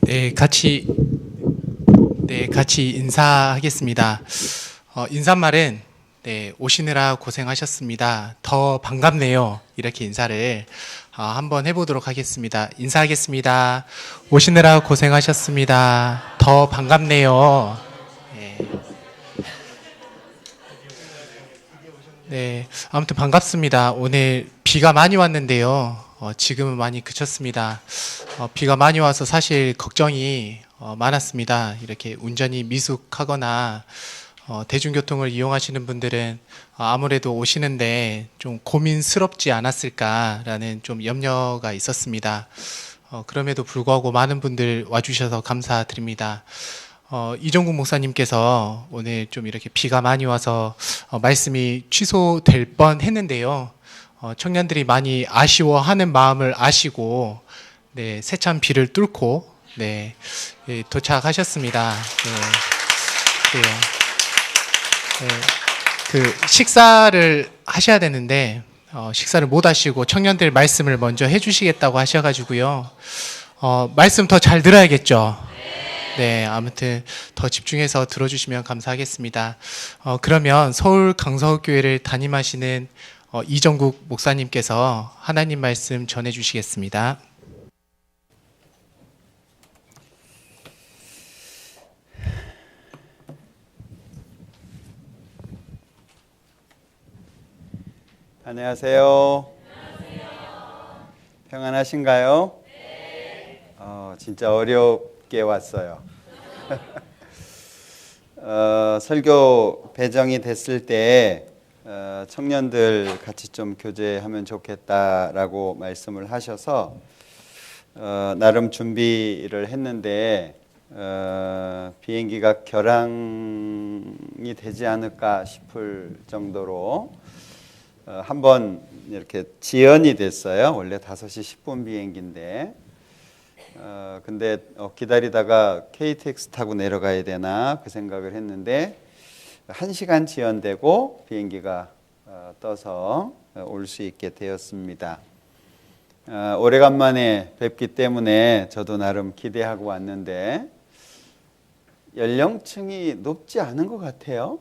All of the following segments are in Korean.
네, 같이 인사하겠습니다. 인사말은 오시느라 고생하셨습니다. 더 반갑네요. 이렇게 인사를 한번 해보도록 하겠습니다. 인사하겠습니다. 오시느라 고생하셨습니다. 더 반갑네요. 네, 아무튼 반갑습니다. 오늘 비가 많이 왔는데요. 지금은 많이 그쳤습니다. 비가 많이 와서 사실 걱정이 많았습니다. 이렇게 운전이 미숙하거나 대중교통을 이용하시는 분들은 아무래도 오시는데 좀 고민스럽지 않았을까라는 좀 염려가 있었습니다. 그럼에도 불구하고 많은 분들 와주셔서 감사드립니다. 이종국 목사님께서 오늘 좀 이렇게 비가 많이 와서 말씀이 취소될 뻔 했는데요. 청년들이 많이 아쉬워하는 마음을 아시고 세찬 비를 뚫고 도착하셨습니다. 그래요. 그 식사를 하셔야 되는데 식사를 못 하시고 청년들 말씀을 먼저 해주시겠다고 하셔가지고요. 말씀 더 잘 들어야겠죠. 네, 아무튼 더 집중해서 들어주시면 감사하겠습니다. 그러면 서울 강서교회를 담임하시는 이정국 목사님께서 하나님 말씀 전해주시겠습니다. 안녕하세요. 평안하신가요? 진짜 어렵게 왔어요. 설교 배정이 됐을 때 청년들 같이 좀 교제하면 좋겠다라고 말씀을 하셔서 나름 준비를 했는데 비행기가 결항이 되지 않을까 싶을 정도로 한번 이렇게 지연이 됐어요. 원래 5시 10분 비행기인데 근데 기다리다가 KTX 타고 내려가야 되나 그 생각을 했는데 1시간 지연되고 비행기가 떠서 올 수 있게 되었습니다. 오래간만에 뵙기 때문에 저도 나름 기대하고 왔는데 연령층이 높지 않은 것 같아요.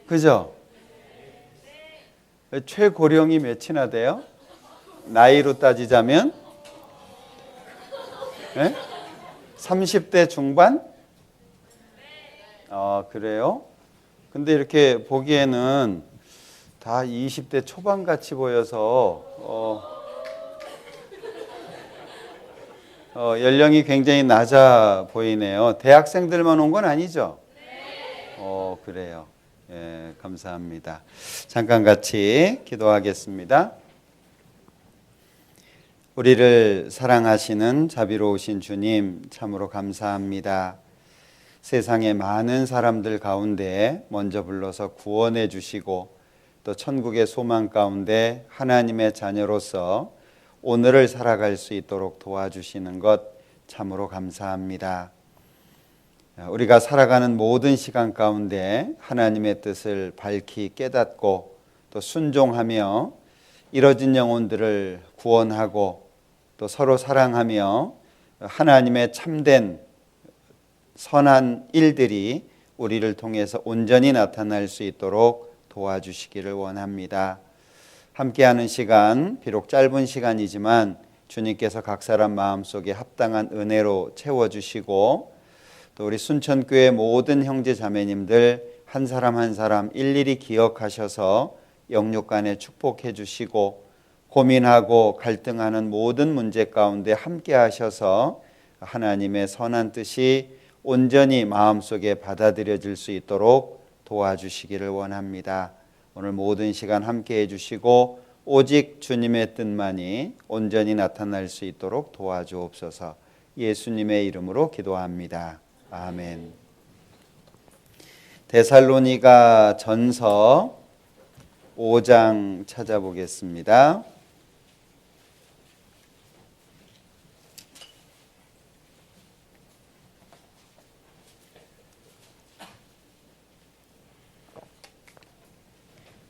그죠? 최고령이 몇이나 돼요? 나이로 따지자면 30대 중반? 그래요? 근데 이렇게 보기에는 다 20대 초반 같이 보여서 연령이 굉장히 낮아 보이네요. 대학생들만 온 건 아니죠? 그래요. 예, 감사합니다. 잠깐 같이 기도하겠습니다. 우리를 사랑하시는 자비로우신 주님, 참으로 감사합니다. 세상의 많은 사람들 가운데 먼저 불러서 구원해 주시고 또 천국의 소망 가운데 하나님의 자녀로서 오늘을 살아갈 수 있도록 도와주시는 것 참으로 감사합니다. 우리가 살아가는 모든 시간 가운데 하나님의 뜻을 밝히 깨닫고 또 순종하며 이뤄진 영혼들을 구원하고 또 서로 사랑하며 하나님의 참된 선한 일들이 우리를 통해서 온전히 나타날 수 있도록 도와주시기를 원합니다. 함께하는 시간, 비록 짧은 시간이지만 주님께서 각 사람 마음속에 합당한 은혜로 채워주시고 또 우리 순천교회 모든 형제 자매님들 한 사람 한 사람 일일이 기억하셔서 영육 간에 축복해 주시고 고민하고 갈등하는 모든 문제 가운데 함께 하셔서 하나님의 선한 뜻이 온전히 마음속에 받아들여질 수 있도록 도와주시기를 원합니다. 오늘 모든 시간 함께 해주시고 오직 주님의 뜻만이 온전히 나타날 수 있도록 도와주옵소서. 예수님의 이름으로 기도합니다. 아멘. 데살로니가 전서 5장 찾아보겠습니다.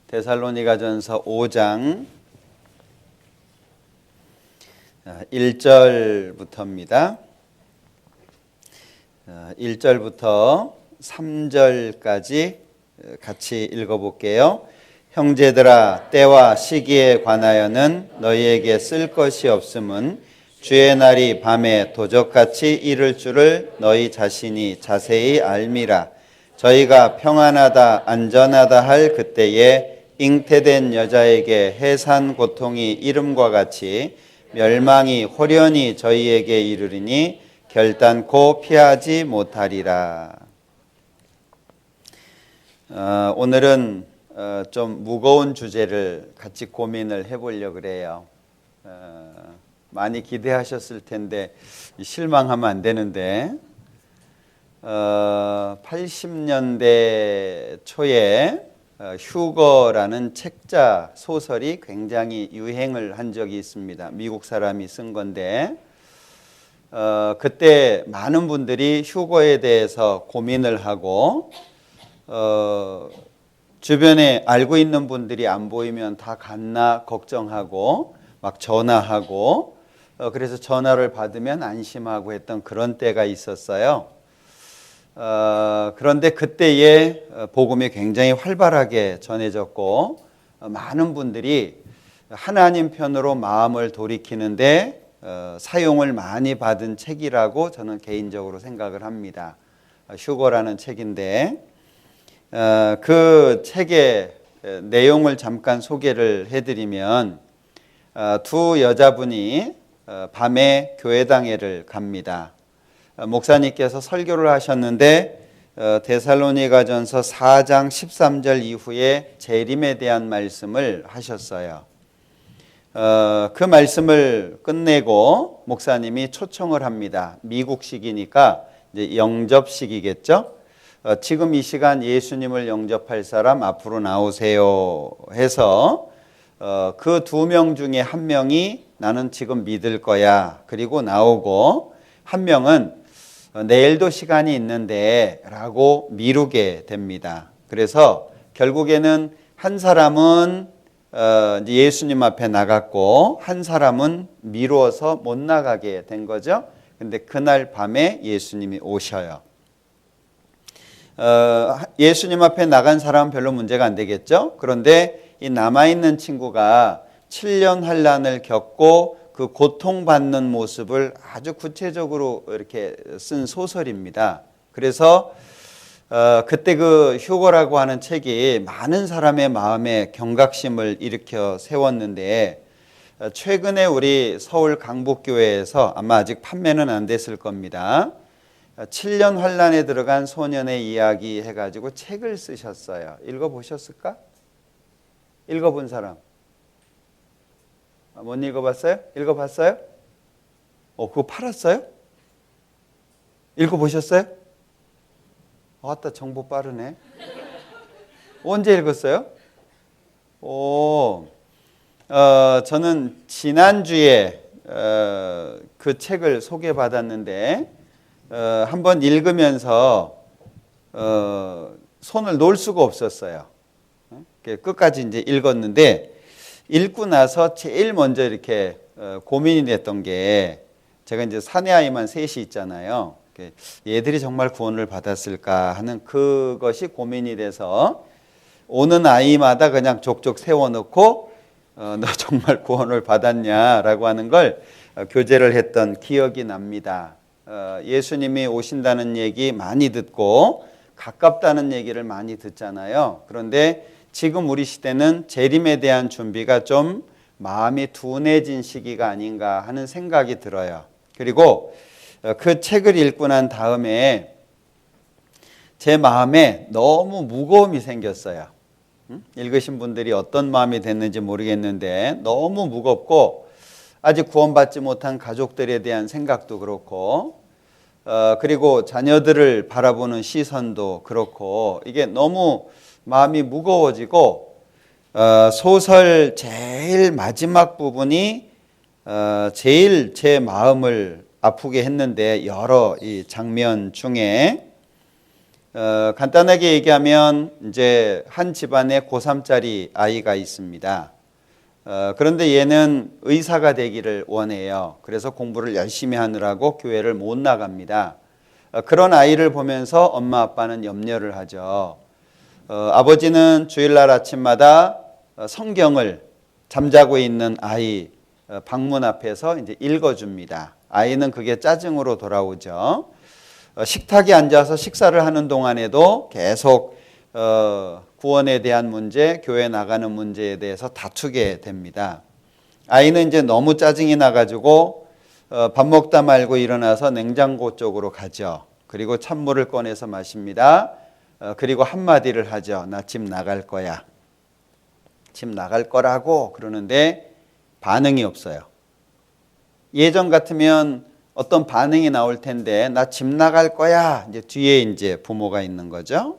데살로니가전서 5장 1절부터입니다. 1절부터 3절까지 같이 읽어볼게요. 형제들아, 때와 시기에 관하여는 너희에게 쓸 것이 없음은 주의 날이 밤에 도적같이 이를 줄을 너희 자신이 자세히 알미라. 저희가 평안하다 안전하다 할 그때에 잉태된 여자에게 해산 고통이 이름과 같이 멸망이 홀연히 저희에게 이르리니 결단코 피하지 못하리라. 오늘은 좀 무거운 주제를 같이 고민을 해보려고 그래요. 많이 기대하셨을 텐데 실망하면 안 되는데 80년대 초에 휴거라는 책자 소설이 굉장히 유행을 한 적이 있습니다. 미국 사람이 쓴 건데 그때 많은 분들이 휴거에 대해서 고민을 하고 주변에 알고 있는 분들이 안 보이면 다 갔나 걱정하고 막 전화하고 그래서 전화를 받으면 안심하고 했던 그런 때가 있었어요. 그런데 그때에 복음이 굉장히 활발하게 전해졌고 많은 분들이 하나님 편으로 마음을 돌이키는데 사용을 많이 받은 책이라고 저는 개인적으로 생각을 합니다. 휴거라는 책인데 그 책의 내용을 잠깐 소개를 해드리면 두 여자분이 밤에 교회당회를 갑니다. 목사님께서 설교를 하셨는데 데살로니가전서 4장 13절 이후에 재림에 대한 말씀을 하셨어요. 그 말씀을 끝내고 목사님이 초청을 합니다. 미국식이니까 이제 영접식이겠죠. 지금 이 시간 예수님을 영접할 사람 앞으로 나오세요 해서 그 두 명 중에 한 명이 나는 지금 믿을 거야. 그리고 나오고 한 명은 내일도 시간이 있는데 라고 미루게 됩니다. 그래서 결국에는 한 사람은 예수님 앞에 나갔고 한 사람은 미루어서 못 나가게 된 거죠. 근데 그날 밤에 예수님이 오셔요. 예수님 앞에 나간 사람은 별로 문제가 안 되겠죠. 그런데 이 남아있는 친구가 7년 환난을 겪고 그 고통받는 모습을 아주 구체적으로 이렇게 쓴 소설입니다. 그래서 그때 그 휴거라고 하는 책이 많은 사람의 마음에 경각심을 일으켜 세웠는데 최근에 우리 서울 강북교회에서 아마 아직 판매는 안 됐을 겁니다. 7년 환난에 들어간 소년의 이야기 해가지고 책을 쓰셨어요. 읽어보셨을까? 읽어본 사람? 못 읽어봤어요? 읽어봤어요? 그거 팔았어요? 읽어보셨어요? 왔다 정보 빠르네. 언제 읽었어요? 저는 지난주에 그 책을 소개받았는데 한번 읽으면서 손을 놓을 수가 없었어요. 끝까지 이제 읽었는데 읽고 나서 제일 먼저 이렇게 고민이 됐던 게 제가 이제 사내아이만 셋이 있잖아요. 얘들이 정말 구원을 받았을까 하는 그것이 고민이 돼서 오는 아이마다 그냥 족족 세워놓고 너 정말 구원을 받았냐라고 하는 걸 교제를 했던 기억이 납니다. 예수님이 오신다는 얘기 많이 듣고 가깝다는 얘기를 많이 듣잖아요. 그런데 지금 우리 시대는 재림에 대한 준비가 좀 마음이 둔해진 시기가 아닌가 하는 생각이 들어요. 그리고 그 책을 읽고 난 다음에 제 마음에 너무 무거움이 생겼어요. 읽으신 분들이 어떤 마음이 됐는지 모르겠는데 너무 무겁고 아직 구원받지 못한 가족들에 대한 생각도 그렇고 그리고 자녀들을 바라보는 시선도 그렇고 이게 너무 마음이 무거워지고 소설 제일 마지막 부분이 제일 제 마음을 아프게 했는데 여러 이 장면 중에 간단하게 얘기하면 이제 한 집안에 고3짜리 아이가 있습니다. 그런데 얘는 의사가 되기를 원해요. 그래서 공부를 열심히 하느라고 교회를 못 나갑니다. 그런 아이를 보면서 엄마 아빠는 염려를 하죠. 아버지는 주일날 아침마다 성경을 잠자고 있는 아이 방문 앞에서 이제 읽어줍니다. 아이는 그게 짜증으로 돌아오죠. 식탁에 앉아서 식사를 하는 동안에도 계속 구원에 대한 문제, 교회 나가는 문제에 대해서 다투게 됩니다. 아이는 이제 너무 짜증이 나가지고 밥 먹다 말고 일어나서 냉장고 쪽으로 가죠. 그리고 찬물을 꺼내서 마십니다. 그리고 한마디를 하죠. 나 집 나갈 거야. 집 나갈 거라고 그러는데 반응이 없어요. 예전 같으면 어떤 반응이 나올 텐데 나 집 나갈 거야. 이제 뒤에 이제 부모가 있는 거죠.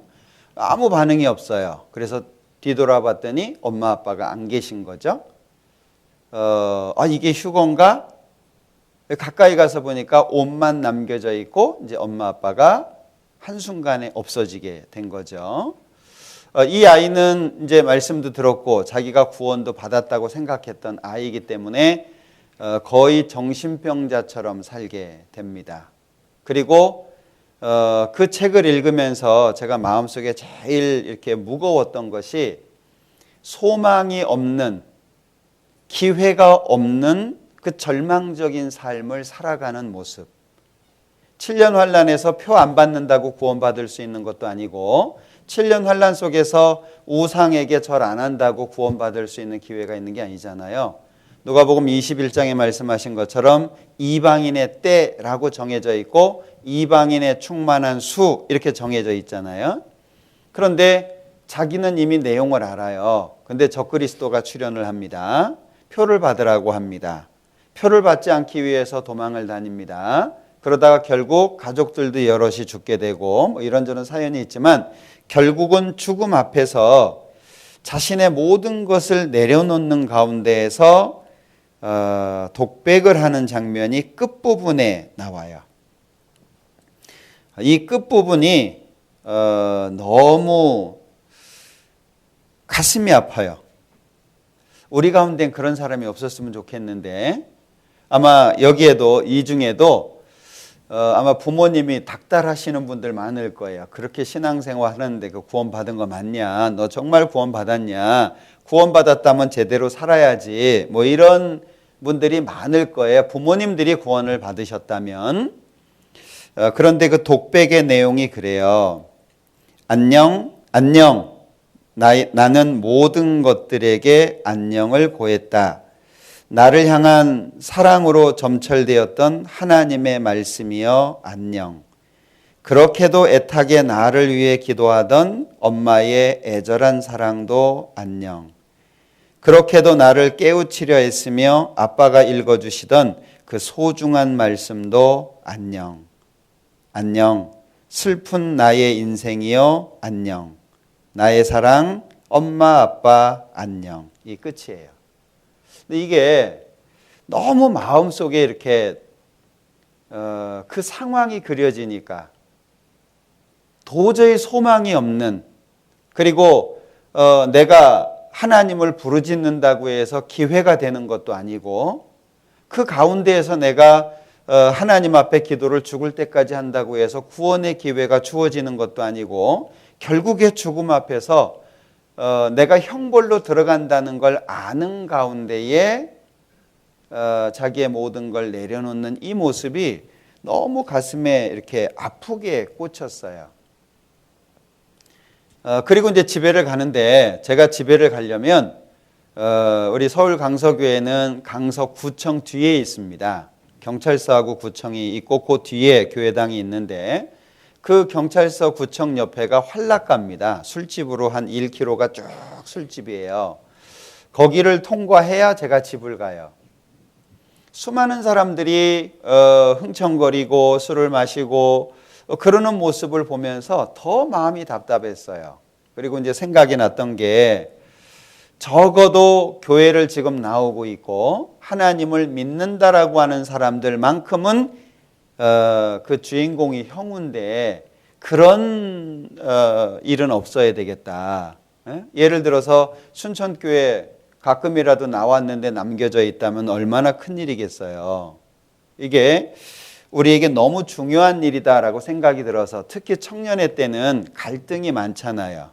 아무 반응이 없어요. 그래서 뒤돌아봤더니 엄마 아빠가 안 계신 거죠. 이게 휴건가? 가까이 가서 보니까 옷만 남겨져 있고 이제 엄마 아빠가 한순간에 없어지게 된 거죠. 이 아이는 이제 말씀도 들었고 자기가 구원도 받았다고 생각했던 아이이기 때문에 거의 정신병자처럼 살게 됩니다. 그리고 그 책을 읽으면서 제가 마음속에 제일 이렇게 무거웠던 것이 소망이 없는, 기회가 없는 그 절망적인 삶을 살아가는 모습. 7년 환란에서 표 안 받는다고 구원받을 수 있는 것도 아니고 7년 환란 속에서 우상에게 절 안 한다고 구원받을 수 있는 기회가 있는 게 아니잖아요. 누가복음 21장에 말씀하신 것처럼 이방인의 때라고 정해져 있고 이방인의 충만한 수 이렇게 정해져 있잖아요. 그런데 자기는 이미 내용을 알아요. 근데 적그리스도가 출현을 합니다. 표를 받으라고 합니다. 표를 받지 않기 위해서 도망을 다닙니다. 그러다가 결국 가족들도 여럿이 죽게 되고 뭐 이런저런 사연이 있지만 결국은 죽음 앞에서 자신의 모든 것을 내려놓는 가운데에서 독백을 하는 장면이 끝부분에 나와요. 이 끝부분이 너무 가슴이 아파요. 우리 가운데는 그런 사람이 없었으면 좋겠는데 아마 여기에도 이 중에도 아마 부모님이 닥달하시는 분들 많을 거예요. 그렇게 신앙생활 하는데 그 구원 받은 거 맞냐? 너 정말 구원 받았냐? 구원 받았다면 제대로 살아야지. 뭐 이런 분들이 많을 거예요. 부모님들이 구원을 받으셨다면. 그런데 그 독백의 내용이 그래요. 안녕, 안녕. 나는 모든 것들에게 안녕을 고했다. 나를 향한 사랑으로 점철되었던 하나님의 말씀이여 안녕. 그렇게도 애타게 나를 위해 기도하던 엄마의 애절한 사랑도 안녕. 그렇게도 나를 깨우치려 했으며 아빠가 읽어주시던 그 소중한 말씀도 안녕. 안녕. 슬픈 나의 인생이여 안녕. 나의 사랑 엄마 아빠 안녕. 이 끝이에요. 근데 이게 너무 마음속에 이렇게 그 상황이 그려지니까 도저히 소망이 없는, 그리고 내가 하나님을 부르짖는다고 해서 기회가 되는 것도 아니고 그 가운데에서 내가 하나님 앞에 기도를 죽을 때까지 한다고 해서 구원의 기회가 주어지는 것도 아니고 결국에 죽음 앞에서 내가 형벌로 들어간다는 걸 아는 가운데에 자기의 모든 걸 내려놓는 이 모습이 너무 가슴에 이렇게 아프게 꽂혔어요. 그리고 이제 집회를 가는데 제가 집회를 가려면 우리 서울 강서교회는 강서구청 뒤에 있습니다. 경찰서하고 구청이 있고 그 뒤에 교회당이 있는데 그 경찰서 구청 옆에가 환락가입니다. 술집으로 한 1km가 쭉 술집이에요. 거기를 통과해야 제가 집을 가요. 수많은 사람들이 흥청거리고 술을 마시고 그러는 모습을 보면서 더 마음이 답답했어요. 그리고 이제 생각이 났던 게 적어도 교회를 지금 나오고 있고 하나님을 믿는다라고 하는 사람들만큼은 그 주인공이 형우인데 그런 일은 없어야 되겠다. 예를 들어서 순천교회 가끔이라도 나왔는데 남겨져 있다면 얼마나 큰일이겠어요. 이게 우리에게 너무 중요한 일이다라고 생각이 들어서 특히 청년의 때는 갈등이 많잖아요.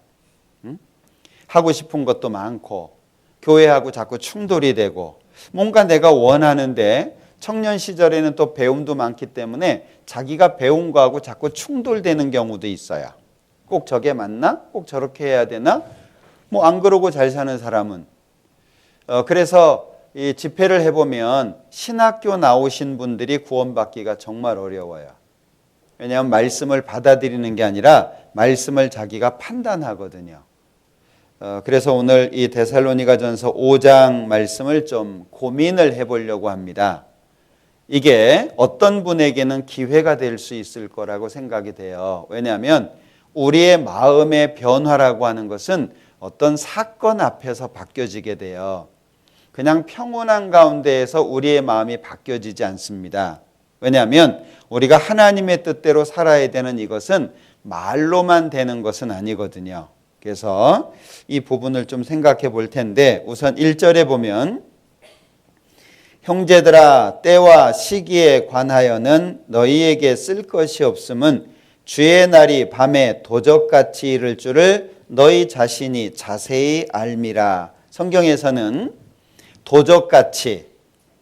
하고 싶은 것도 많고 교회하고 자꾸 충돌이 되고 뭔가 내가 원하는데 청년 시절에는 또 배움도 많기 때문에 자기가 배운 거하고 자꾸 충돌되는 경우도 있어요. 꼭 저게 맞나? 꼭 저렇게 해야 되나? 뭐 안 그러고 잘 사는 사람은 그래서 이 집회를 해보면 신학교 나오신 분들이 구원받기가 정말 어려워요. 왜냐하면 말씀을 받아들이는 게 아니라 말씀을 자기가 판단하거든요. 그래서 오늘 이 데살로니가전서 5장 말씀을 좀 고민을 해보려고 합니다. 이게 어떤 분에게는 기회가 될 수 있을 거라고 생각이 돼요. 왜냐하면 우리의 마음의 변화라고 하는 것은 어떤 사건 앞에서 바뀌어지게 돼요. 그냥 평온한 가운데에서 우리의 마음이 바뀌어지지 않습니다. 왜냐하면 우리가 하나님의 뜻대로 살아야 되는 이것은 말로만 되는 것은 아니거든요. 그래서 이 부분을 좀 생각해 볼 텐데 우선 1절에 보면 형제들아 때와 시기에 관하여는 너희에게 쓸 것이 없음은 주의 날이 밤에 도적같이 이를 줄을 너희 자신이 자세히 알미라. 성경에서는 도적같이,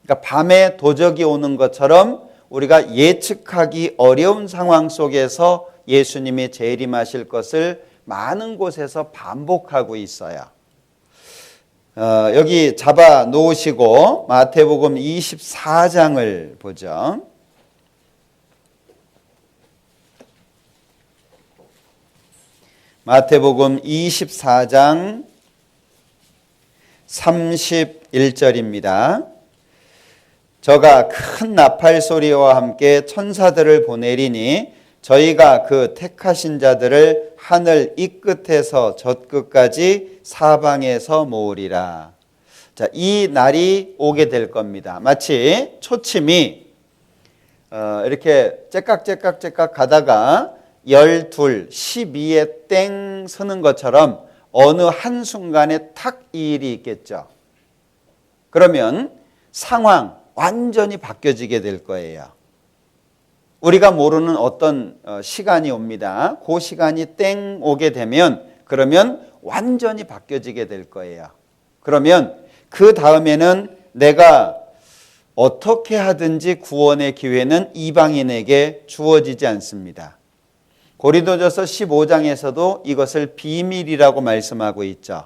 그러니까 밤에 도적이 오는 것처럼 우리가 예측하기 어려운 상황 속에서 예수님이 재림하실 것을 많은 곳에서 반복하고 있어요. 여기 잡아 놓으시고 마태복음 24장을 보죠. 마태복음 24장 31절입니다. 저가 큰 나팔 소리와 함께 천사들을 보내리니 저희가 그 택하신 자들을 하늘 이 끝에서 저 끝까지 사방에서 모으리라. 자, 이 날이 오게 될 겁니다. 마치 초침이 이렇게 째깍째깍째깍 가다가 12, 12에 땡 서는 것처럼 어느 한순간에 탁 이 일이 있겠죠. 그러면 상황 완전히 바뀌어지게 될 거예요. 우리가 모르는 어떤 시간이 옵니다. 그 시간이 땡 오게 되면 그러면 완전히 바뀌어지게 될 거예요. 그러면 그 다음에는 내가 어떻게 하든지 구원의 기회는 이방인에게 주어지지 않습니다. 고린도전서 15장에서도 이것을 비밀이라고 말씀하고 있죠.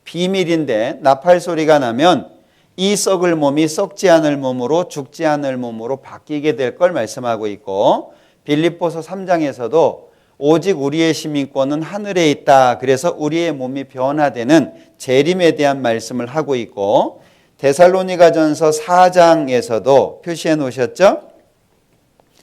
비밀인데 나팔 소리가 나면 이 썩을 몸이 썩지 않을 몸으로 죽지 않을 몸으로 바뀌게 될 걸 말씀하고 있고 빌립보서 3장에서도 오직 우리의 시민권은 하늘에 있다. 그래서 우리의 몸이 변화되는 재림에 대한 말씀을 하고 있고 데살로니가전서 4장에서도 표시해 놓으셨죠?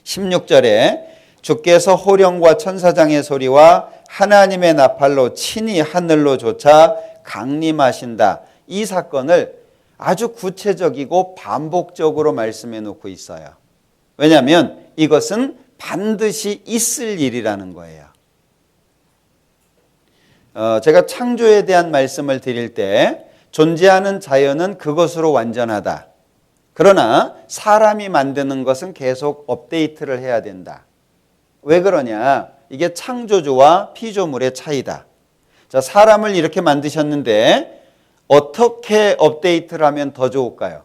16절에 주께서 호령과 천사장의 소리와 하나님의 나팔로 친히 하늘로 조차 강림하신다. 이 사건을 아주 구체적이고 반복적으로 말씀해 놓고 있어요. 왜냐하면 이것은 반드시 있을 일이라는 거예요. 제가 창조에 대한 말씀을 드릴 때 존재하는 자연은 그것으로 완전하다. 그러나 사람이 만드는 것은 계속 업데이트를 해야 된다. 왜 그러냐? 이게 창조주와 피조물의 차이다. 자, 사람을 이렇게 만드셨는데 어떻게 업데이트를 하면 더 좋을까요?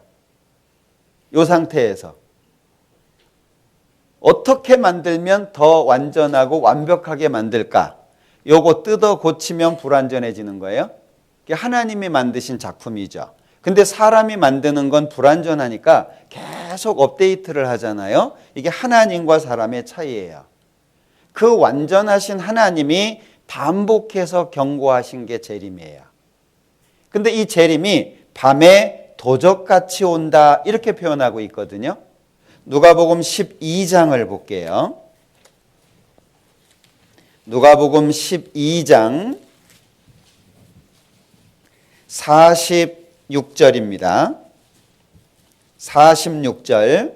이 상태에서 어떻게 만들면 더 완전하고 완벽하게 만들까? 요거 뜯어 고치면 불완전해지는 거예요. 이게 하나님이 만드신 작품이죠. 근데 사람이 만드는 건 불완전하니까 계속 업데이트를 하잖아요. 이게 하나님과 사람의 차이예요. 그 완전하신 하나님이 반복해서 경고하신 게 재림이에요. 근데 이 재림이 밤에 도적같이 온다 이렇게 표현하고 있거든요. 누가복음 12장을 볼게요. 누가복음 12장 46절입니다. 46절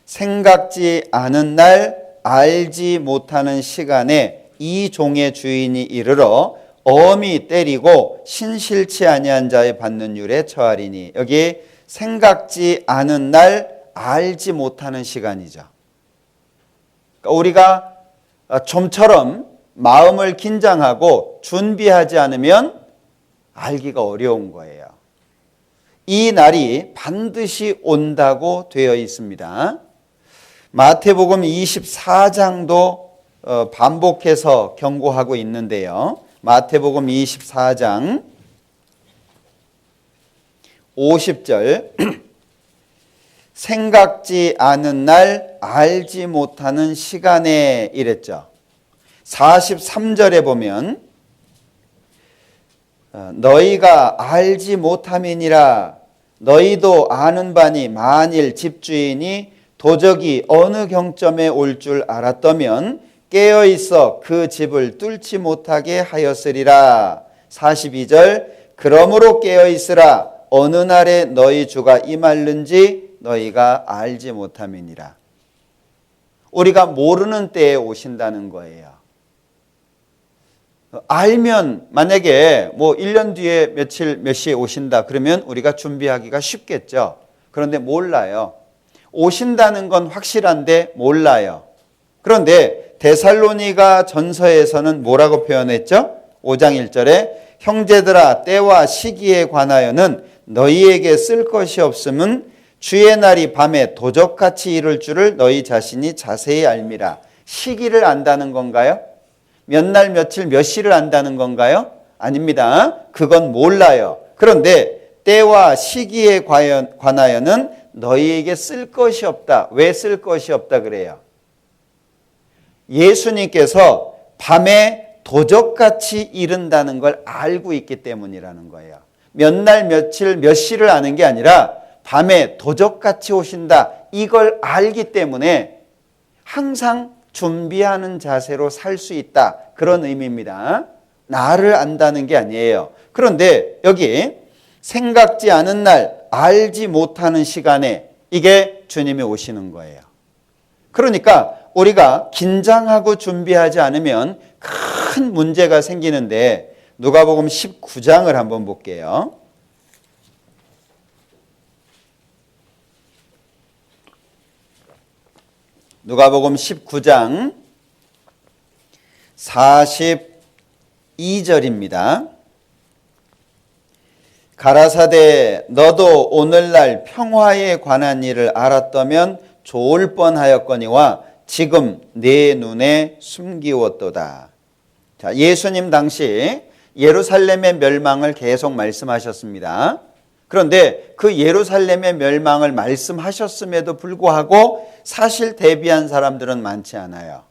생각지 않은 날 알지 못하는 시간에 이 종의 주인이 이르러 엄히 때리고 신실치 아니한 자의 받는 율에 처하리니. 여기 생각지 않은 날 알지 못하는 시간이죠. 그러니까 우리가 좀처럼 마음을 긴장하고 준비하지 않으면 알기가 어려운 거예요. 이 날이 반드시 온다고 되어 있습니다. 마태복음 24장도 반복해서 경고하고 있는데요. 마태복음 24장 50절 생각지 않은 날 알지 못하는 시간에 이랬죠. 43절에 보면 너희가 알지 못함이니라. 너희도 아는 바니 만일 집주인이 도적이 어느 경점에 올 줄 알았다면 깨어있어 그 집을 뚫지 못하게 하였으리라. 42절 그러므로 깨어있으라. 어느 날에 너희 주가 임할는지 너희가 알지 못함이니라. 우리가 모르는 때에 오신다는 거예요. 알면 만약에 뭐 1년 뒤에 며칠 몇 시에 오신다 그러면 우리가 준비하기가 쉽겠죠. 그런데 몰라요. 오신다는 건 확실한데 몰라요. 그런데 데살로니가 전서에서는 뭐라고 표현했죠? 5장 1절에 형제들아 때와 시기에 관하여는 너희에게 쓸 것이 없음은 주의 날이 밤에 도적같이 이를 줄을 너희 자신이 자세히 알미라. 시기를 안다는 건가요? 몇 날 며칠 몇 시를 안다는 건가요? 아닙니다. 그건 몰라요. 그런데 때와 시기에 관하여는 너희에게 쓸 것이 없다. 왜 쓸 것이 없다 그래요? 예수님께서 밤에 도적같이 이른다는 걸 알고 있기 때문이라는 거예요. 몇 날 며칠 몇 시를 아는 게 아니라 밤에 도적같이 오신다. 이걸 알기 때문에 항상 준비하는 자세로 살 수 있다. 그런 의미입니다. 나를 안다는 게 아니에요. 그런데 여기 생각지 않은 날, 알지 못하는 시간에 이게 주님이 오시는 거예요. 그러니까 우리가 긴장하고 준비하지 않으면 큰 문제가 생기는데 누가복음 19장을 한번 볼게요. 누가복음 19장 42절입니다. 가라사대 너도 오늘날 평화에 관한 일을 알았다면 좋을 뻔하였거니와 지금 내 눈에 숨기웠도다. 자, 예수님 당시 예루살렘의 멸망을 계속 말씀하셨습니다. 그런데 그 예루살렘의 멸망을 말씀하셨음에도 불구하고 사실 대비한 사람들은 많지 않아요.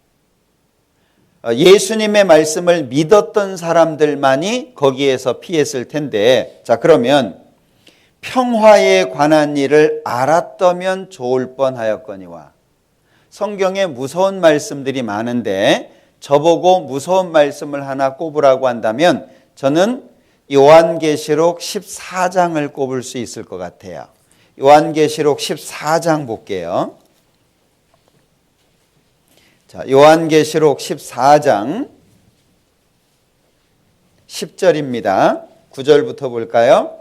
예수님의 말씀을 믿었던 사람들만이 거기에서 피했을 텐데, 자, 그러면 평화에 관한 일을 알았다면 좋을 뻔하였거니와. 성경에 무서운 말씀들이 많은데 저보고 무서운 말씀을 하나 꼽으라고 한다면 저는 요한계시록 14장을 꼽을 수 있을 것 같아요. 요한계시록 14장 볼게요. 자, 요한계시록 14장 10절입니다. 9절부터 볼까요?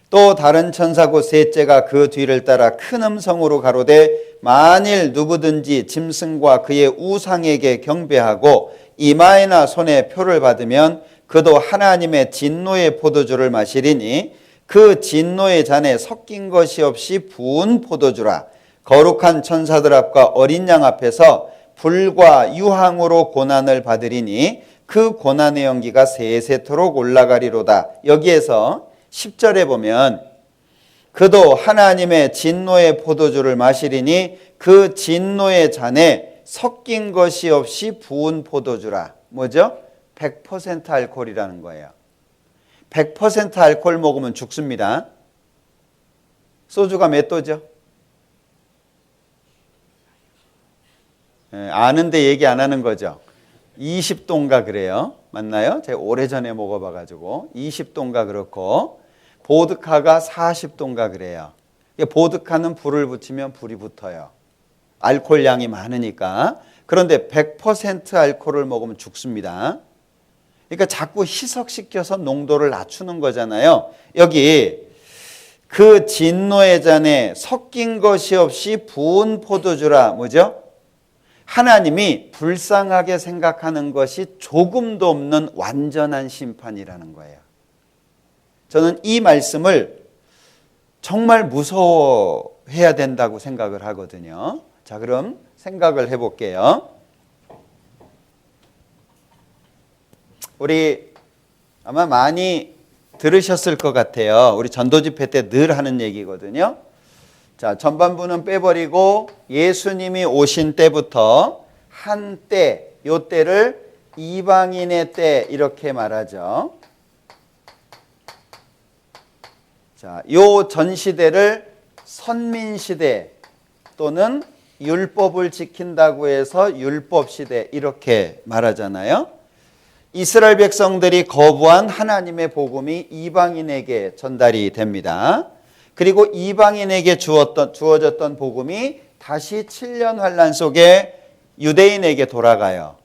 또 다른 천사 곧 셋째가 그 뒤를 따라 큰 음성으로 가로되 만일 누구든지 짐승과 그의 우상에게 경배하고 이마에나 손에 표를 받으면 그도 하나님의 진노의 포도주를 마시리니 그 진노의 잔에 섞인 것이 없이 부은 포도주라. 거룩한 천사들 앞과 어린 양 앞에서 불과 유황으로 고난을 받으리니 그 고난의 연기가 세세토록 올라가리로다. 여기에서 10절에 보면 그도 하나님의 진노의 포도주를 마시리니 그 진노의 잔에 섞인 것이 없이 부은 포도주라. 뭐죠? 100% 알코올이라는 거예요. 100% 알코올 먹으면 죽습니다. 소주가 몇 도죠? 아는데 얘기 안 하는 거죠. 20도인가 그래요. 맞나요? 제가 오래전에 먹어봐가지고 20도인가 그렇고 보드카가 40도인가 그래요. 보드카는 불을 붙이면 불이 붙어요. 알코올 양이 많으니까. 그런데 100% 알코올을 먹으면 죽습니다. 그러니까 자꾸 희석시켜서 농도를 낮추는 거잖아요. 여기 그 진노의 잔에 섞인 것이 없이 부은 포도주라 뭐죠? 하나님이 불쌍하게 생각하는 것이 조금도 없는 완전한 심판이라는 거예요. 저는 이 말씀을 정말 무서워해야 된다고 생각을 하거든요. 자, 그럼 생각을 해볼게요. 우리 아마 많이 들으셨을 것 같아요. 우리 전도집회 때 늘 하는 얘기거든요. 자, 전반부는 빼버리고 예수님이 오신 때부터 한때, 요 때를 이방인의 때 이렇게 말하죠. 자, 요 전시대를 선민시대 또는 율법을 지킨다고 해서 율법시대 이렇게 말하잖아요. 이스라엘 백성들이 거부한 하나님의 복음이 이방인에게 전달이 됩니다. 그리고 이방인에게 주어졌던 복음이 다시 7년 환란 속에 유대인에게 돌아가요.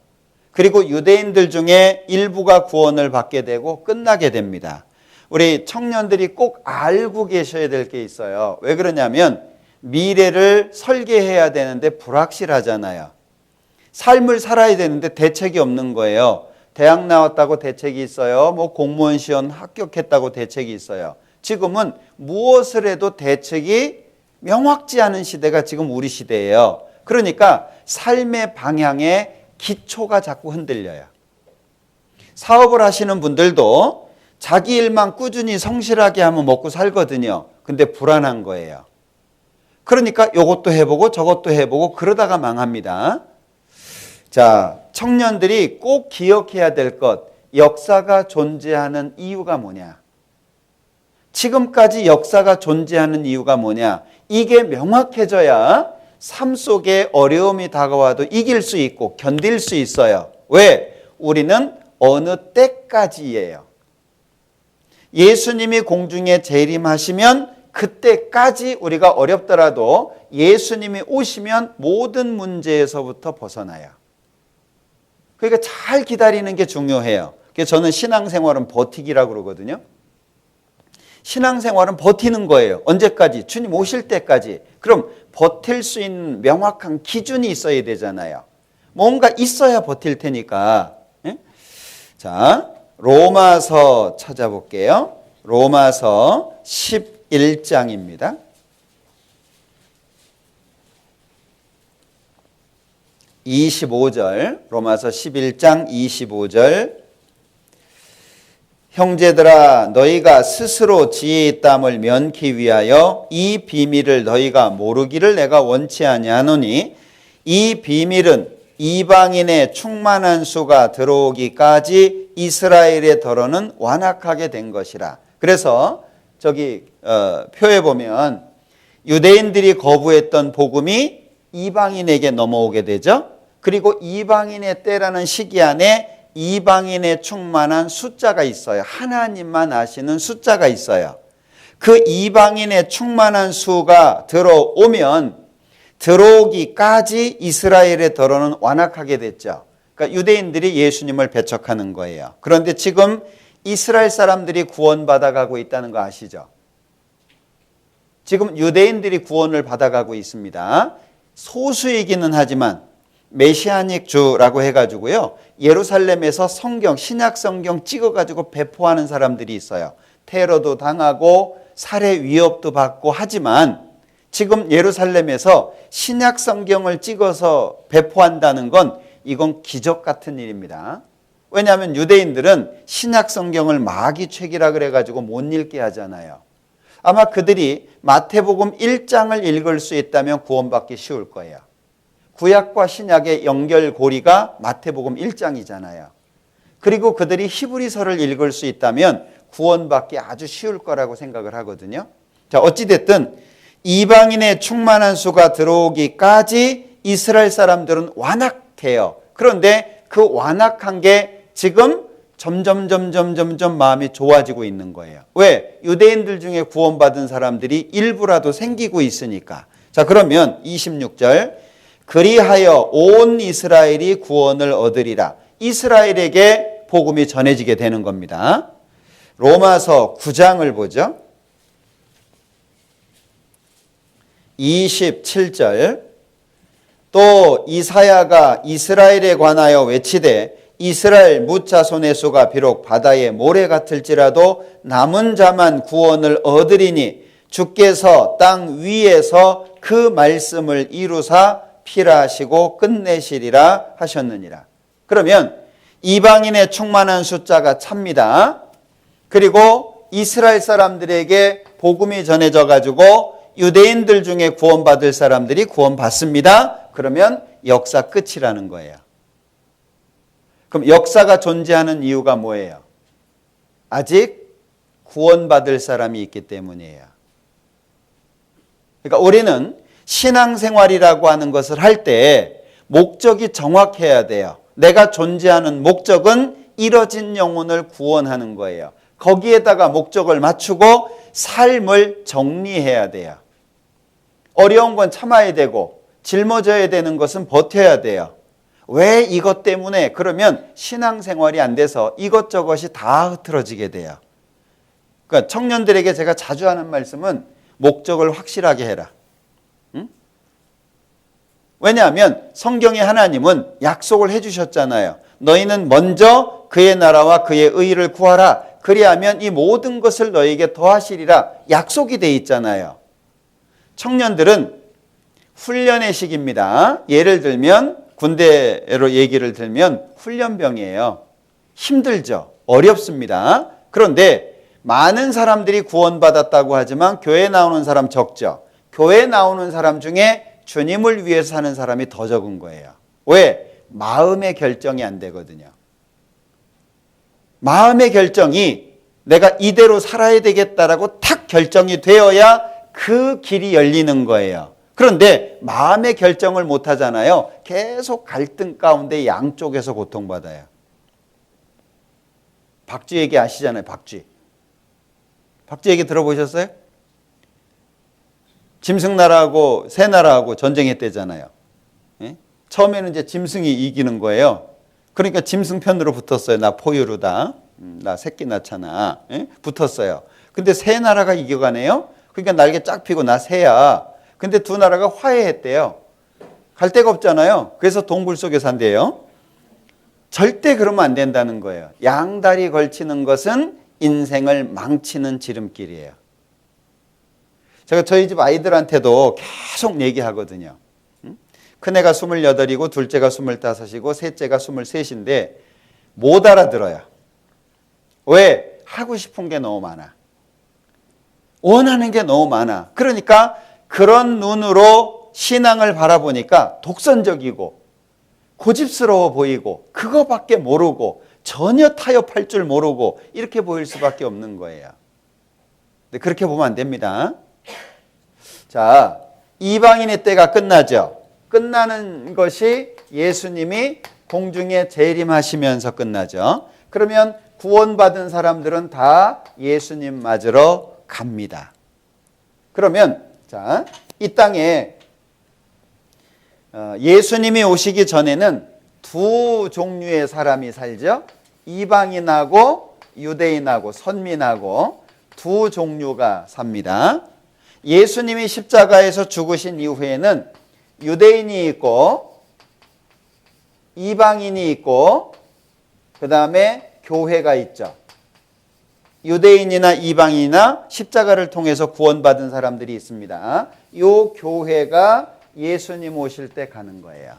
그리고 유대인들 중에 일부가 구원을 받게 되고 끝나게 됩니다. 우리 청년들이 꼭 알고 계셔야 될 게 있어요. 왜 그러냐면 미래를 설계해야 되는데 불확실하잖아요. 삶을 살아야 되는데 대책이 없는 거예요. 대학 나왔다고 대책이 있어요. 뭐 공무원 시험 합격했다고 대책이 있어요. 지금은 무엇을 해도 대책이 명확지 않은 시대가 지금 우리 시대예요. 그러니까 삶의 방향의 기초가 자꾸 흔들려요. 사업을 하시는 분들도 자기 일만 꾸준히 성실하게 하면 먹고 살거든요. 근데 불안한 거예요. 그러니까 이것도 해보고 저것도 해보고 그러다가 망합니다. 자, 청년들이 꼭 기억해야 될 것, 역사가 존재하는 이유가 뭐냐? 지금까지 역사가 존재하는 이유가 뭐냐? 이게 명확해져야 삶 속에 어려움이 다가와도 이길 수 있고 견딜 수 있어요. 왜? 우리는 어느 때까지예요. 예수님이 공중에 재림하시면 그때까지 우리가 어렵더라도 예수님이 오시면 모든 문제에서부터 벗어나요. 그러니까 잘 기다리는 게 중요해요. 그래서 저는 신앙생활은 버티기라고 그러거든요. 신앙생활은 버티는 거예요. 언제까지? 주님 오실 때까지. 그럼 버틸 수 있는 명확한 기준이 있어야 되잖아요. 뭔가 있어야 버틸 테니까. 자, 로마서 찾아볼게요. 로마서 11장입니다. 25절, 로마서 11장 25절. 형제들아, 너희가 스스로 지혜의 땀을 면기 위하여 이 비밀을 너희가 모르기를 내가 원치 아니하노니 이 비밀은 이방인의 충만한 수가 들어오기까지 이스라엘의 더러는 완악하게 된 것이라. 그래서 저기 표에 보면 유대인들이 거부했던 복음이 이방인에게 넘어오게 되죠. 그리고 이방인의 때라는 시기 안에 이방인의 충만한 숫자가 있어요. 하나님만 아시는 숫자가 있어요. 그 이방인의 충만한 수가 들어오면 들어오기까지 이스라엘의 더러는 완악하게 됐죠. 그러니까 유대인들이 예수님을 배척하는 거예요. 그런데 지금 이스라엘 사람들이 구원받아가고 있다는 거 아시죠? 지금 유대인들이 구원을 받아가고 있습니다. 소수이기는 하지만 메시아닉 주라고 해가지고요. 예루살렘에서 성경, 신약 성경 찍어가지고 배포하는 사람들이 있어요. 테러도 당하고 살해 위협도 받고 하지만 지금 예루살렘에서 신약 성경을 찍어서 배포한다는 건 이건 기적 같은 일입니다. 왜냐하면 유대인들은 신약 성경을 마귀책이라 그래가지고 못 읽게 하잖아요. 아마 그들이 마태복음 1장을 읽을 수 있다면 구원받기 쉬울 거예요. 구약과 신약의 연결고리가 마태복음 1장이잖아요. 그리고 그들이 히브리서를 읽을 수 있다면 구원받기 아주 쉬울 거라고 생각을 하거든요. 자, 어찌됐든 이방인의 충만한 수가 들어오기까지 이스라엘 사람들은 완악해요. 그런데 그 완악한 게 지금 점점 마음이 좋아지고 있는 거예요. 왜? 유대인들 중에 구원받은 사람들이 일부라도 생기고 있으니까. 자, 그러면 26절. 그리하여 온 이스라엘이 구원을 얻으리라. 이스라엘에게 복음이 전해지게 되는 겁니다. 로마서 9장을 보죠. 27절. 또 이사야가 이스라엘에 관하여 외치되 이스라엘 뭇자손의 수가 비록 바다의 모래 같을지라도 남은 자만 구원을 얻으리니 주께서 땅 위에서 그 말씀을 이루사 필하시고 끝내시리라 하셨느니라. 그러면 이방인의 충만한 숫자가 찹니다. 그리고 이스라엘 사람들에게 복음이 전해져 가지고 유대인들 중에 구원받을 사람들이 구원받습니다. 그러면 역사 끝이라는 거예요. 그럼 역사가 존재하는 이유가 뭐예요? 아직 구원받을 사람이 있기 때문이에요. 그러니까 우리는 신앙생활이라고 하는 것을 할 때 목적이 정확해야 돼요. 내가 존재하는 목적은 잃어진 영혼을 구원하는 거예요. 거기에다가 목적을 맞추고 삶을 정리해야 돼요. 어려운 건 참아야 되고 짊어져야 되는 것은 버텨야 돼요. 왜 이것 때문에? 그러면 신앙생활이 안 돼서 이것저것이 다 흐트러지게 돼요. 그러니까 청년들에게 제가 자주 하는 말씀은 목적을 확실하게 해라. 응? 왜냐하면 성경에 하나님은 약속을 해주셨잖아요. 너희는 먼저 그의 나라와 그의 의를 구하라. 그리하면 이 모든 것을 너희에게 더하시리라. 약속이 돼 있잖아요. 청년들은 훈련의 시기입니다. 예를 들면 군대로 얘기를 들면 훈련병이에요. 힘들죠. 어렵습니다. 그런데 많은 사람들이 구원받았다고 하지만 교회 나오는 사람 적죠. 교회 나오는 사람 중에 주님을 위해서 사는 사람이 더 적은 거예요. 왜? 마음의 결정이 안 되거든요. 마음의 결정이 내가 이대로 살아야 되겠다라고 탁 결정이 되어야 그 길이 열리는 거예요. 그런데 마음의 결정을 못 하잖아요. 계속 갈등 가운데 양쪽에서 고통받아요. 박쥐 얘기 아시잖아요. 박쥐 얘기 들어보셨어요? 짐승나라하고 새나라하고 전쟁했대잖아요. 예? 처음에는 이제 짐승이 이기는 거예요. 그러니까 짐승 편으로 붙었어요. 나 포유류다. 나 새끼 낳잖아. 예? 붙었어요. 근데 새 나라가 이겨가네요. 그러니까 날개 쫙 펴고 나 새야. 근데 두 나라가 화해했대요. 갈 데가 없잖아요. 그래서 동굴 속에 산대요. 절대 그러면 안 된다는 거예요. 양다리 걸치는 것은 인생을 망치는 지름길이에요. 제가 저희 집 아이들한테도 계속 얘기하거든요. 큰애가 28이고 둘째가 25이고 셋째가 23인데 못 알아들어요. 왜? 하고 싶은 게 너무 많아. 원하는 게 너무 많아. 그러니까 그런 눈으로 신앙을 바라보니까 독선적이고 고집스러워 보이고 그거밖에 모르고 전혀 타협할 줄 모르고 이렇게 보일 수밖에 없는 거예요. 근데 그렇게 보면 안 됩니다. 자, 이방인의 때가 끝나죠. 끝나는 것이 예수님이 공중에 재림하시면서 끝나죠. 그러면 구원받은 사람들은 다 예수님 맞으러 갑니다. 그러면 자, 이 땅에 예수님이 오시기 전에는 두 종류의 사람이 살죠. 이방인하고 유대인하고 선민하고 두 종류가 삽니다. 예수님이 십자가에서 죽으신 이후에는 유대인이 있고 이방인이 있고 그 다음에 교회가 있죠. 유대인이나 이방인이나 십자가를 통해서 구원받은 사람들이 있습니다. 이 교회가 예수님 오실 때 가는 거예요.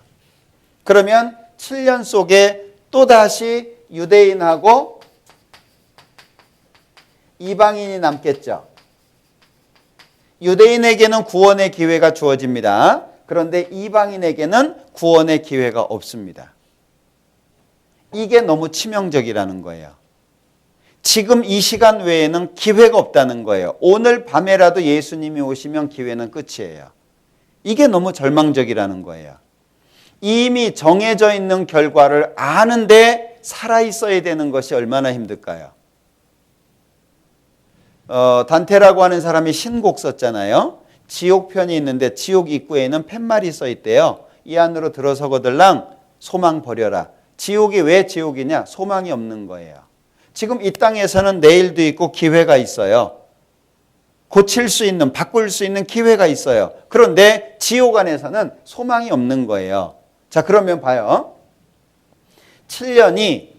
그러면 7년 속에 또다시 유대인하고 이방인이 남겠죠. 유대인에게는 구원의 기회가 주어집니다. 그런데 이방인에게는 구원의 기회가 없습니다. 이게 너무 치명적이라는 거예요. 지금 이 시간 외에는 기회가 없다는 거예요. 오늘 밤에라도 예수님이 오시면 기회는 끝이에요. 이게 너무 절망적이라는 거예요. 이미 정해져 있는 결과를 아는데 살아있어야 되는 것이 얼마나 힘들까요? 단테라고 하는 사람이 신곡 썼잖아요. 지옥편이 있는데 지옥 입구에는 팻말이 써 있대요. 이 안으로 들어서거들랑 소망 버려라. 지옥이 왜 지옥이냐? 소망이 없는 거예요. 지금 이 땅에서는 내일도 있고 기회가 있어요. 고칠 수 있는, 바꿀 수 있는 기회가 있어요. 그런데 지옥 안에서는 소망이 없는 거예요. 자, 그러면 봐요. 7년이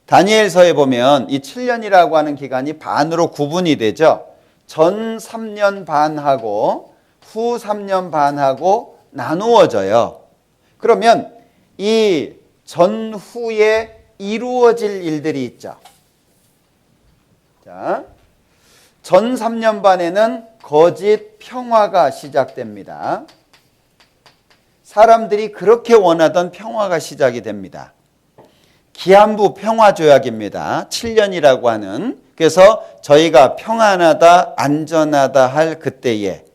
다니엘서에 보면 이 7년이라고 하는 기간이 반으로 구분이 되죠. 전 3년 반하고 후 3년 반하고 나누어져요. 그러면 이 전후에 이루어질 일들이 있죠. 자, 전 3년 반에는 거짓 평화가 시작됩니다. 사람들이 그렇게 원하던 평화가 시작이 됩니다. 기한부 평화조약입니다. 7년이라고 하는. 그래서 저희가 평안하다, 안전하다 할 그때에,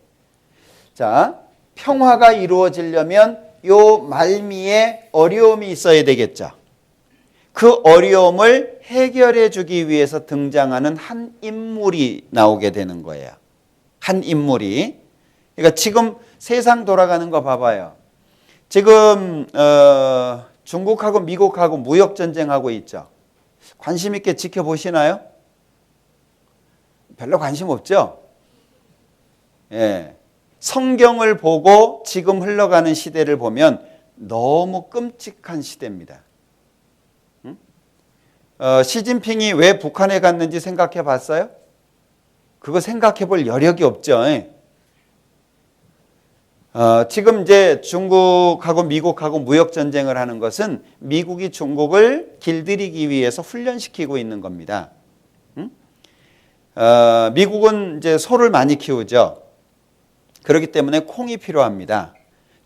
자, 평화가 이루어지려면 요 말미에 어려움이 있어야 되겠죠. 그 어려움을 해결해 주기 위해서 등장하는 한 인물이 나오게 되는 거예요. 한 인물이. 그러니까 지금 세상 돌아가는 거 봐봐요. 지금 중국하고 미국하고 무역 전쟁하고 있죠. 관심 있게 지켜보시나요? 별로 관심 없죠? 예. 성경을 보고 지금 흘러가는 시대를 보면 너무 끔찍한 시대입니다. 시진핑이 왜 북한에 갔는지 생각해 봤어요? 그거 생각해 볼 여력이 없죠. 지금 이제 중국하고 미국하고 무역 전쟁을 하는 것은 미국이 중국을 길들이기 위해서 훈련시키고 있는 겁니다. 미국은 이제 소를 많이 키우죠. 그렇기 때문에 콩이 필요합니다.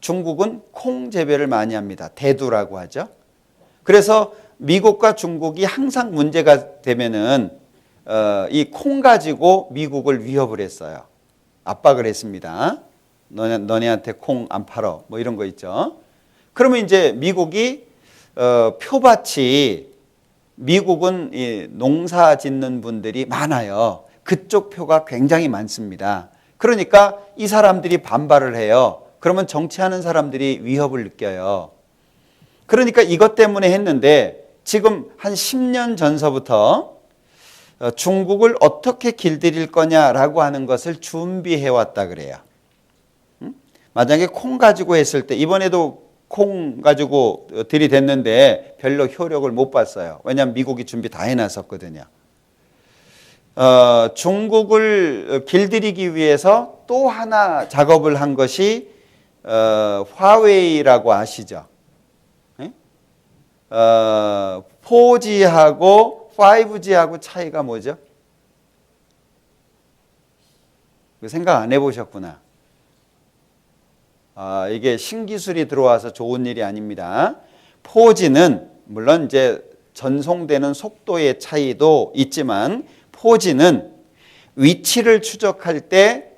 중국은 콩 재배를 많이 합니다. 대두라고 하죠. 그래서 미국과 중국이 항상 문제가 되면은 이 콩 가지고 미국을 위협을 했어요. 압박을 했습니다. 너네한테 콩 안 팔어. 뭐 이런 거 있죠. 그러면 이제 미국이 표밭이 미국은 이 농사 짓는 분들이 많아요. 그쪽 표가 굉장히 많습니다. 그러니까 이 사람들이 반발을 해요. 그러면 정치하는 사람들이 위협을 느껴요. 그러니까 이것 때문에 했는데 지금 한 10년 전서부터 중국을 어떻게 길들일 거냐라고 하는 것을 준비해 왔다 그래요. 만약에 콩 가지고 했을 때 이번에도 콩 가지고 들이댔는데 별로 효력을 못 봤어요. 왜냐하면 미국이 준비 다 해놨었거든요. 중국을 길들이기 위해서 또 하나 작업을 한 것이 화웨이라고 아시죠? 4G하고 5G하고 차이가 뭐죠? 생각 안 해보셨구나. 이게 신기술이 들어와서 좋은 일이 아닙니다. 4G는 물론 이제 전송되는 속도의 차이도 있지만 4G는 위치를 추적할 때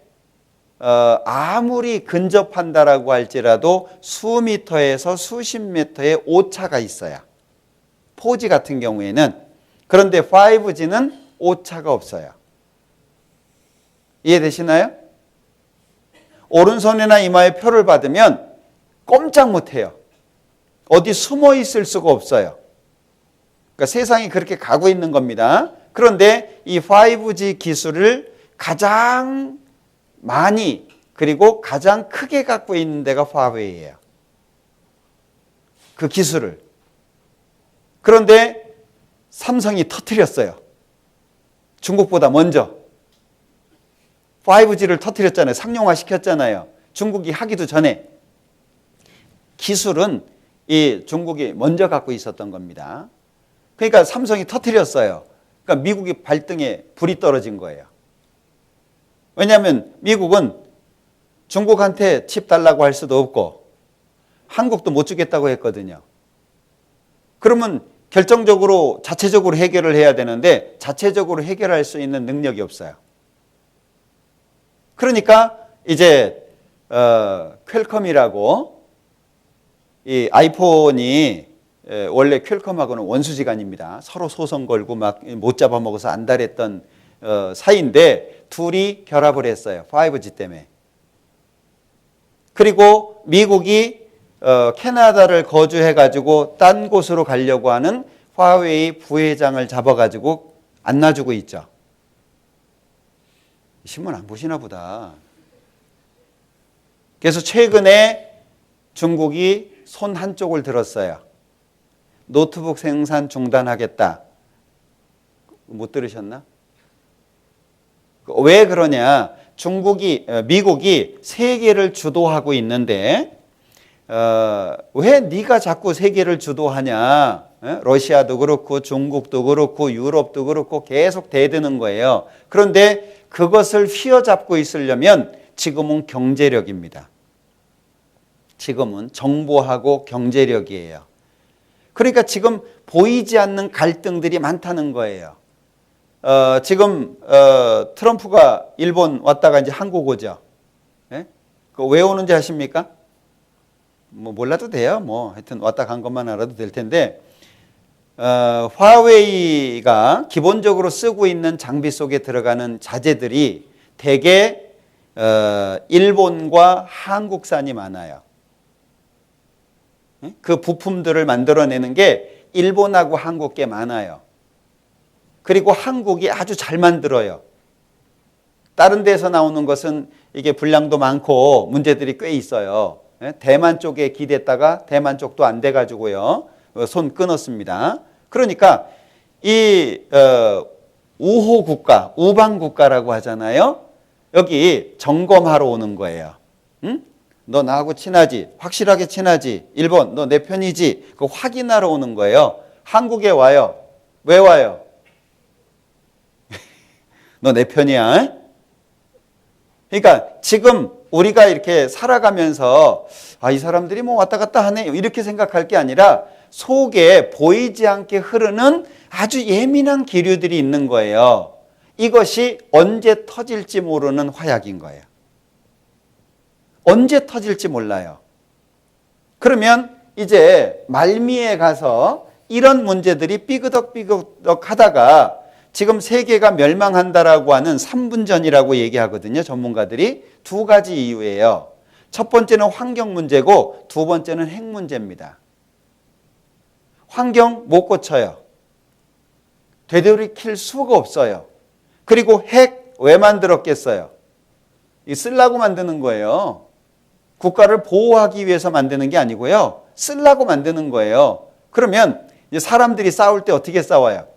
아무리 근접한다라고 할지라도 수미터에서 수십 미터의 오차가 있어요. 4G 같은 경우에는. 그런데 5G는 오차가 없어요. 이해되시나요? 오른손이나 이마에 표를 받으면 꼼짝 못해요. 어디 숨어 있을 수가 없어요. 그러니까 세상이 그렇게 가고 있는 겁니다. 그런데 이 5G 기술을 가장 많이 그리고 가장 크게 갖고 있는 데가 화웨이예요. 그 기술을. 그런데 삼성이 터뜨렸어요. 중국보다 먼저. 5G를 터뜨렸잖아요. 상용화 시켰잖아요. 중국이 하기도 전에. 기술은 이 중국이 먼저 갖고 있었던 겁니다. 그러니까 삼성이 터뜨렸어요. 그러니까 미국이 발등에 불이 떨어진 거예요. 왜냐하면 미국은 중국한테 칩 달라고 할 수도 없고 한국도 못 주겠다고 했거든요. 그러면 결정적으로 자체적으로 해결을 해야 되는데 자체적으로 해결할 수 있는 능력이 없어요. 그러니까 이제 퀄컴이라고 이 아이폰이 원래 퀄컴하고는 원수지간입니다. 서로 소송 걸고 막 못 잡아먹어서 안달했던 사이인데 둘이 결합을 했어요. 5G 때문에. 그리고 미국이 캐나다를 거주해가지고 딴 곳으로 가려고 하는 화웨이 부회장을 잡아가지고 안 놔주고 있죠. 신문 안 보시나 보다. 그래서 최근에 중국이 손 한쪽을 들었어요. 노트북 생산 중단하겠다. 못 들으셨나? 왜 그러냐? 미국이 세계를 주도하고 있는데 왜 네가 자꾸 세계를 주도하냐? 러시아도 그렇고 중국도 그렇고 유럽도 그렇고 계속 대드는 거예요. 그런데 그것을 휘어잡고 있으려면 지금은 경제력입니다. 지금은 정보하고 경제력이에요. 그러니까 지금 보이지 않는 갈등들이 많다는 거예요. 지금 트럼프가 일본 왔다가 이제 한국 오죠. 예? 왜 오는지 아십니까? 뭐 몰라도 돼요. 뭐 하여튼 왔다 간 것만 알아도 될 텐데 화웨이가 기본적으로 쓰고 있는 장비 속에 들어가는 자재들이 대개 일본과 한국산이 많아요. 그 부품들을 만들어내는 게 일본하고 한국 게 많아요. 그리고 한국이 아주 잘 만들어요. 다른 데서 나오는 것은 이게 분량도 많고 문제들이 꽤 있어요. 대만 쪽에 기댔다가 대만 쪽도 안 돼가지고요. 손 끊었습니다. 그러니까 이 우호 국가, 우방 국가라고 하잖아요. 여기 점검하러 오는 거예요. 응? 너 나하고 친하지? 확실하게 친하지? 일본, 너 내 편이지? 그 확인하러 오는 거예요. 한국에 와요. 왜 와요? 너 내 편이야? 그러니까 지금 우리가 이렇게 살아가면서 이 사람들이 뭐 왔다 갔다 하네 이렇게 생각할 게 아니라 속에 보이지 않게 흐르는 아주 예민한 기류들이 있는 거예요. 이것이 언제 터질지 모르는 화약인 거예요. 언제 터질지 몰라요. 그러면 이제 말미에 가서 이런 문제들이 삐그덕삐그덕 하다가 지금 세계가 멸망한다라고 하는 3분전이라고 얘기하거든요. 전문가들이. 두 가지 이유예요. 첫 번째는 환경 문제고 두 번째는 핵 문제입니다. 환경 못 고쳐요. 되돌이킬 수가 없어요. 그리고 핵 왜 만들었겠어요? 쓰려고 만드는 거예요. 국가를 보호하기 위해서 만드는 게 아니고요. 쓰려고 만드는 거예요. 그러면 이제 사람들이 싸울 때 어떻게 싸워요?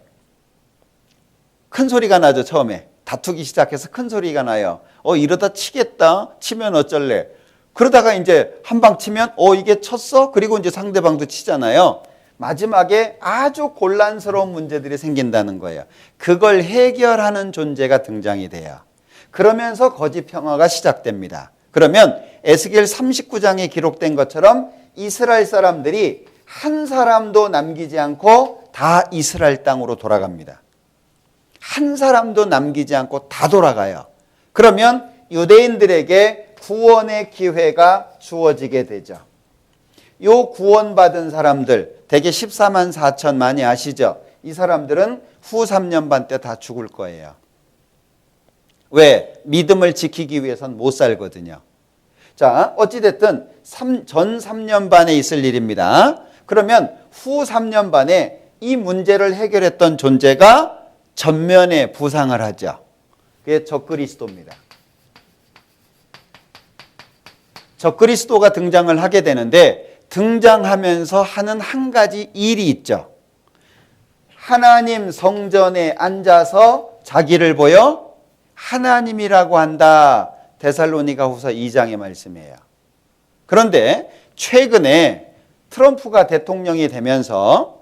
큰 소리가 나죠. 처음에 다투기 시작해서 큰 소리가 나요. 이러다 치겠다. 치면 어쩔래? 그러다가 이제 한 방 치면 이게 쳤어? 그리고 이제 상대방도 치잖아요. 마지막에 아주 곤란스러운 문제들이 생긴다는 거예요. 그걸 해결하는 존재가 등장이 돼요. 그러면서 거짓 평화가 시작됩니다. 그러면 에스겔 39장에 기록된 것처럼 이스라엘 사람들이 한 사람도 남기지 않고 다 이스라엘 땅으로 돌아갑니다. 한 사람도 남기지 않고 다 돌아가요. 그러면 유대인들에게 구원의 기회가 주어지게 되죠. 요 구원받은 사람들 대개 14만 4천 많이 아시죠? 이 사람들은 후 3년 반 때 다 죽을 거예요. 왜? 믿음을 지키기 위해선 못 살거든요. 자, 어찌됐든 전 3년 반에 있을 일입니다. 그러면 후 3년 반에 이 문제를 해결했던 존재가 전면에 부상을 하죠. 그게 적그리스도입니다. 적그리스도가 등장을 하게 되는데 등장하면서 하는 한 가지 일이 있죠. 하나님 성전에 앉아서 자기를 보여 하나님이라고 한다. 데살로니가 후서 2장의 말씀이에요. 그런데 최근에 트럼프가 대통령이 되면서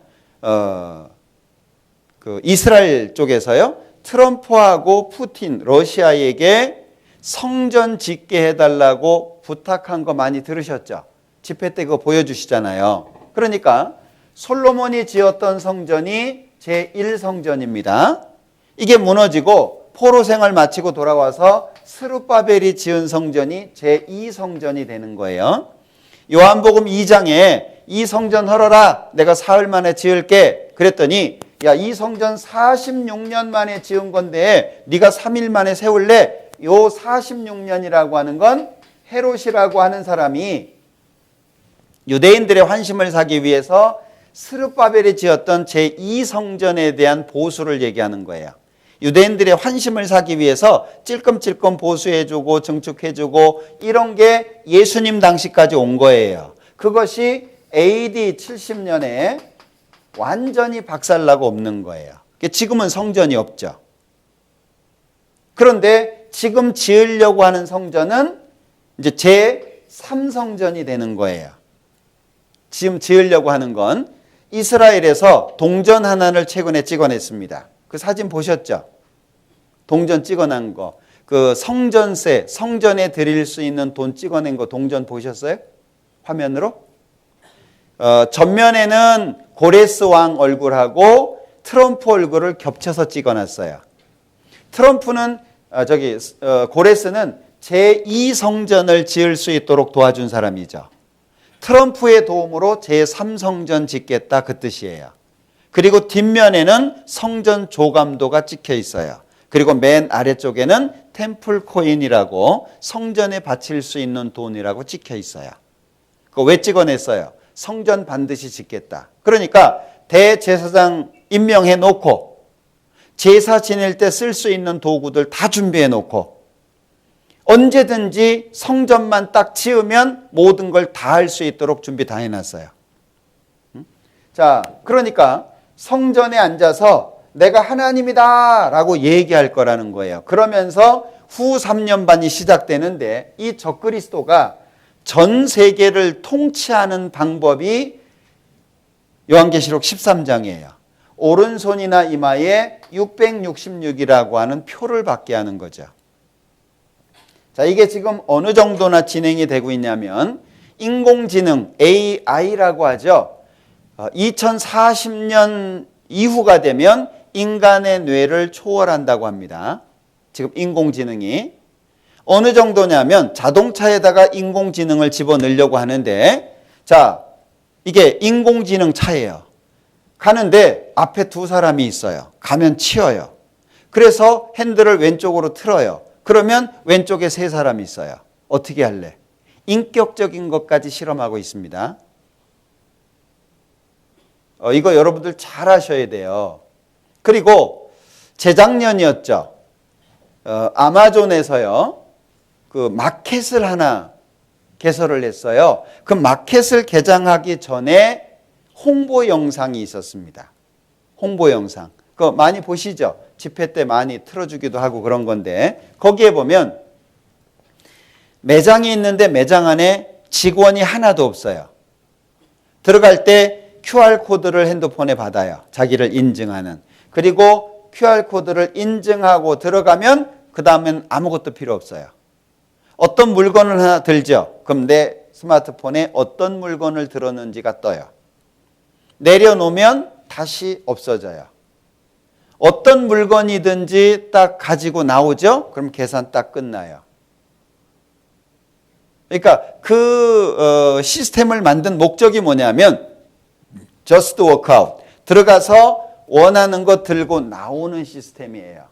이스라엘 쪽에서요. 트럼프하고 푸틴, 러시아에게 성전 짓게 해달라고 부탁한 거 많이 들으셨죠? 집회 때 그거 보여주시잖아요. 그러니까 솔로몬이 지었던 성전이 제1성전입니다. 이게 무너지고 포로 생활 마치고 돌아와서 스룹바벨이 지은 성전이 제2성전이 되는 거예요. 요한복음 2장에 이 성전 헐어라. 내가 사흘 만에 지을게. 그랬더니 야, 이 성전 46년 만에 지은 건데 네가 3일 만에 세울래? 요 46년이라고 하는 건 헤롯이라고 하는 사람이 유대인들의 환심을 사기 위해서 스룹바벨이 지었던 제2성전에 대한 보수를 얘기하는 거예요. 유대인들의 환심을 사기 위해서 찔끔찔끔 보수해주고 증축해주고 이런 게 예수님 당시까지 온 거예요. 그것이 AD 70년에 완전히 박살나고 없는 거예요. 지금은 성전이 없죠. 그런데 지금 지으려고 하는 성전은 이제 제3성전이 되는 거예요. 지금 지으려고 하는 건 이스라엘에서 동전 하나를 최근에 찍어냈습니다. 그 사진 보셨죠? 동전 찍어낸 거. 그 성전세, 성전에 드릴 수 있는 돈 찍어낸 거 동전 보셨어요? 화면으로? 전면에는 고레스 왕 얼굴하고 트럼프 얼굴을 겹쳐서 찍어놨어요. 트럼프는 고레스는 제2성전을 지을 수 있도록 도와준 사람이죠. 트럼프의 도움으로 제3성전 짓겠다 그 뜻이에요. 그리고 뒷면에는 성전 조감도가 찍혀 있어요. 그리고 맨 아래쪽에는 템플 코인이라고 성전에 바칠 수 있는 돈이라고 찍혀 있어요. 그거 왜 찍어냈어요? 성전 반드시 짓겠다. 그러니까 대제사장 임명해 놓고 제사 지낼 때 쓸 수 있는 도구들 다 준비해 놓고 언제든지 성전만 딱 지으면 모든 걸 다 할 수 있도록 준비 다 해놨어요. 자, 그러니까 성전에 앉아서 내가 하나님이다 라고 얘기할 거라는 거예요. 그러면서 후 3년 반이 시작되는데 이 적그리스도가 전 세계를 통치하는 방법이 요한계시록 13장이에요. 오른손이나 이마에 666이라고 하는 표를 받게 하는 거죠. 자, 이게 지금 어느 정도나 진행이 되고 있냐면 인공지능 AI라고 하죠. 2040년 이후가 되면 인간의 뇌를 초월한다고 합니다. 지금 인공지능이 어느 정도냐면 자동차에다가 인공지능을 집어넣으려고 하는데 자, 이게 인공지능 차예요. 가는데 앞에 두 사람이 있어요. 가면 치여요. 그래서 핸들을 왼쪽으로 틀어요. 그러면 왼쪽에 세 사람이 있어요. 어떻게 할래? 인격적인 것까지 실험하고 있습니다. 이거 여러분들 잘 하셔야 돼요. 그리고 재작년이었죠. 아마존에서요. 그 마켓을 하나 개설을 했어요. 그 마켓을 개장하기 전에 홍보 영상이 있었습니다. 홍보 영상. 그거 많이 보시죠? 집회 때 많이 틀어주기도 하고 그런 건데 거기에 보면 매장이 있는데 매장 안에 직원이 하나도 없어요. 들어갈 때 QR코드를 핸드폰에 받아요. 자기를 인증하는. 그리고 QR코드를 인증하고 들어가면 그 다음엔 아무것도 필요 없어요. 어떤 물건을 하나 들죠. 그럼 내 스마트폰에 어떤 물건을 들었는지가 떠요. 내려놓으면 다시 없어져요. 어떤 물건이든지 딱 가지고 나오죠. 그럼 계산 딱 끝나요. 그러니까 그 시스템을 만든 목적이 뭐냐면 Just walk out. 들어가서 원하는 거 들고 나오는 시스템이에요.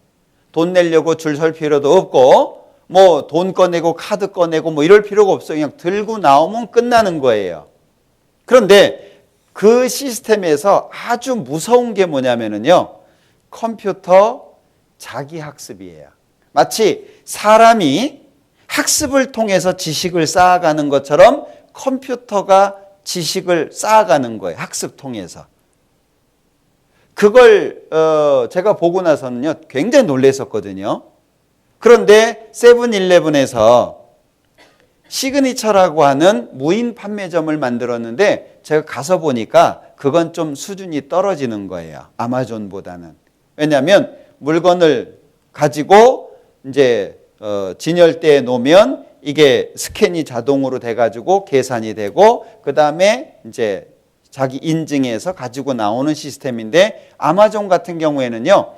돈 내려고 줄 설 필요도 없고 뭐 돈 꺼내고 카드 꺼내고 뭐 이럴 필요가 없어요. 그냥 들고 나오면 끝나는 거예요. 그런데 그 시스템에서 아주 무서운 게 뭐냐면요. 컴퓨터 자기 학습이에요. 마치 사람이 학습을 통해서 지식을 쌓아가는 것처럼 컴퓨터가 지식을 쌓아가는 거예요. 학습 통해서. 그걸 제가 보고 나서는요. 굉장히 놀랐었거든요. 그런데 세븐일레븐에서 시그니처라고 하는 무인 판매점을 만들었는데 제가 가서 보니까 그건 좀 수준이 떨어지는 거예요. 아마존보다는. 왜냐하면 물건을 가지고 이제 진열대에 놓으면 이게 스캔이 자동으로 돼가지고 계산이 되고 그 다음에 이제 자기 인증해서 가지고 나오는 시스템인데 아마존 같은 경우에는요.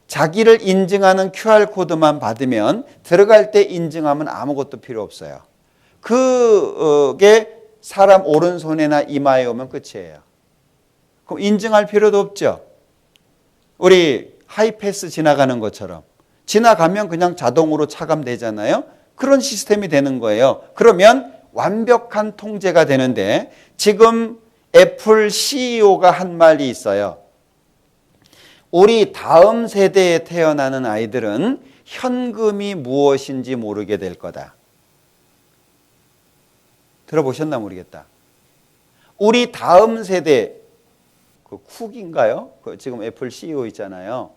자기를 인증하는 QR코드만 받으면 들어갈 때 인증하면 아무것도 필요 없어요. 그게 사람 오른손이나 이마에 오면 끝이에요. 그럼 인증할 필요도 없죠. 우리 하이패스 지나가는 것처럼 지나가면 그냥 자동으로 차감되잖아요. 그런 시스템이 되는 거예요. 그러면 완벽한 통제가 되는데 지금 애플 CEO가 한 말이 있어요. 우리 다음 세대에 태어나는 아이들은 현금이 무엇인지 모르게 될 거다. 들어보셨나 모르겠다. 우리 다음 세대, 그 쿡인가요? 지금 애플 CEO 있잖아요.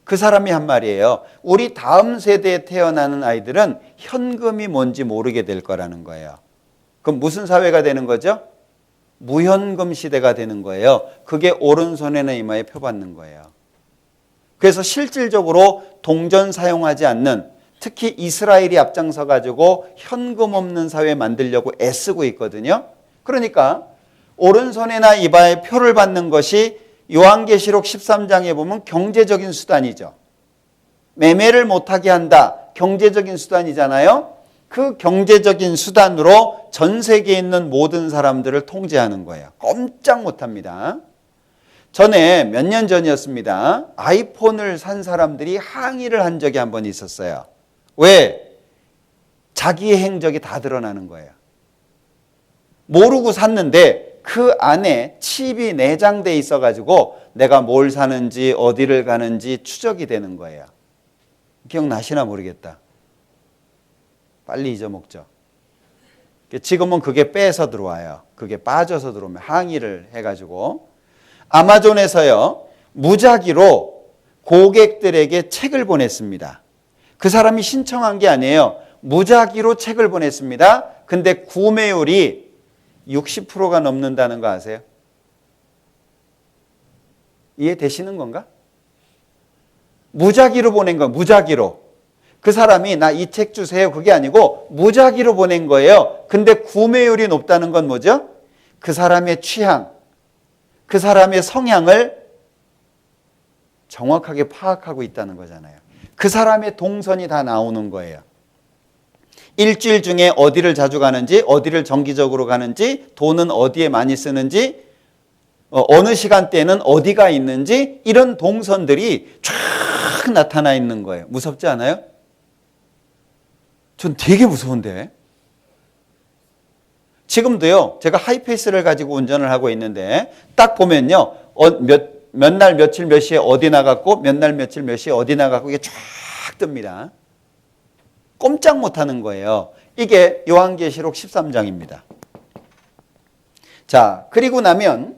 그 사람이 한 말이에요. 우리 다음 세대에 태어나는 아이들은 현금이 뭔지 모르게 될 거라는 거예요. 그럼 무슨 사회가 되는 거죠? 무현금 시대가 되는 거예요. 그게 오른손에나 이마에 펴받는 거예요. 그래서 실질적으로 동전 사용하지 않는, 특히 이스라엘이 앞장서 가지고 현금 없는 사회 만들려고 애쓰고 있거든요. 그러니까 오른손에나 이마에 표를 받는 것이 요한계시록 13장에 보면 경제적인 수단이죠. 매매를 못하게 한다. 경제적인 수단이잖아요. 그 경제적인 수단으로 전 세계에 있는 모든 사람들을 통제하는 거예요. 꼼짝 못합니다. 전에 몇 년 전이었습니다. 아이폰을 산 사람들이 항의를 한 적이 한 번 있었어요. 왜? 자기의 행적이 다 드러나는 거예요. 모르고 샀는데 그 안에 칩이 내장돼 있어가지고 내가 뭘 사는지 어디를 가는지 추적이 되는 거예요. 기억나시나 모르겠다. 빨리 잊어먹죠. 지금은 그게 빼서 들어와요. 그게 빠져서 들어오면 항의를 해가지고 아마존에서요 무작위로 고객들에게 책을 보냈습니다. 그 사람이 신청한 게 아니에요. 무작위로 책을 보냈습니다. 근데 구매율이 60%가 넘는다는 거 아세요? 이해되시는 건가? 무작위로 보낸 거, 무작위로. 그 사람이 나 이 책 주세요. 그게 아니고 무작위로 보낸 거예요. 근데 구매율이 높다는 건 뭐죠? 그 사람의 취향, 그 사람의 성향을 정확하게 파악하고 있다는 거잖아요. 그 사람의 동선이 다 나오는 거예요. 일주일 중에 어디를 자주 가는지, 어디를 정기적으로 가는지, 돈은 어디에 많이 쓰는지, 어느 시간대에는 어디가 있는지, 이런 동선들이 쫙 나타나 있는 거예요. 무섭지 않아요? 전 되게 무서운데. 지금도요, 제가 하이패스를 가지고 운전을 하고 있는데, 딱 보면요, 몇 날 며칠 몇 시에 어디 나갔고, 몇 날 며칠 몇 시에 어디 나갔고, 이게 쫙 뜹니다. 꼼짝 못하는 거예요. 이게 요한계시록 13장입니다. 자, 그리고 나면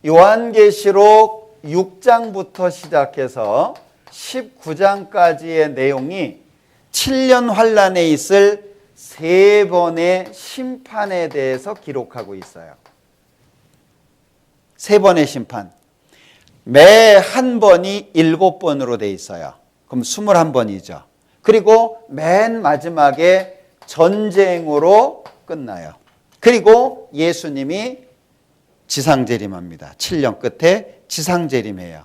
요한계시록 6장부터 시작해서 19장까지의 내용이 7년 환란에 있을 3번의 심판에 대해서 기록하고 있어요. 3번의 심판. 매 한 번이 7번으로 돼 있어요. 그럼 21번이죠. 그리고 맨 마지막에 전쟁으로 끝나요. 그리고 예수님이 지상재림합니다. 7년 끝에 지상재림해요.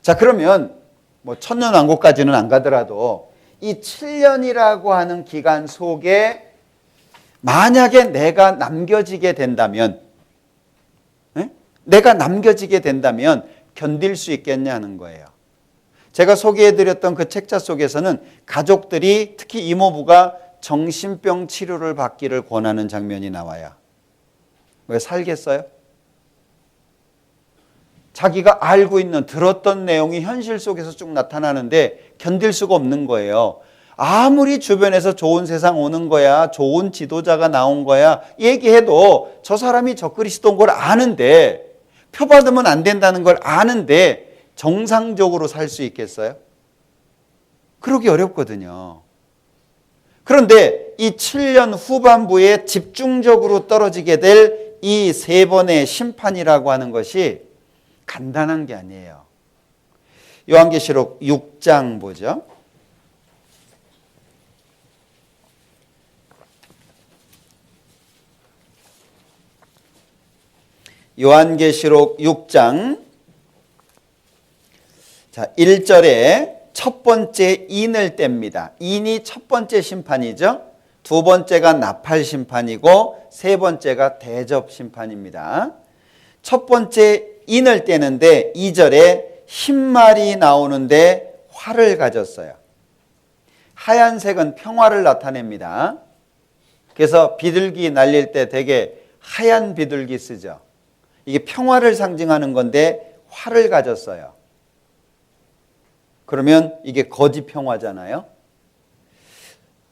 자, 그러면 뭐 천년왕국까지는 안 가더라도 이 7년이라고 하는 기간 속에 만약에 내가 남겨지게 된다면, 내가 남겨지게 된다면 견딜 수 있겠냐는 거예요. 제가 소개해드렸던 그 책자 속에서는 가족들이, 특히 이모부가 정신병 치료를 받기를 권하는 장면이 나와요. 왜 살겠어요? 자기가 알고 있는, 들었던 내용이 현실 속에서 쭉 나타나는데 견딜 수가 없는 거예요. 아무리 주변에서 좋은 세상 오는 거야, 좋은 지도자가 나온 거야 얘기해도 저 사람이 적그리스도인 걸 아는데, 표받으면 안 된다는 걸 아는데 정상적으로 살 수 있겠어요? 그러기 어렵거든요. 그런데 이 7년 후반부에 집중적으로 떨어지게 될 이 3번의 심판이라고 하는 것이 간단한 게 아니에요. 요한계시록 6장 보죠. 요한계시록 6장 자, 1절에 첫 번째 인을 뗍니다. 인이 첫 번째 심판이죠. 두 번째가 나팔 심판이고 세 번째가 대접 심판입니다. 첫 번째 인을 떼는데 2절에 흰말이 나오는데 활을 가졌어요. 하얀색은 평화를 나타냅니다. 그래서 비둘기 날릴 때 되게 하얀 비둘기 쓰죠. 이게 평화를 상징하는 건데 활을 가졌어요. 그러면 이게 거짓 평화잖아요.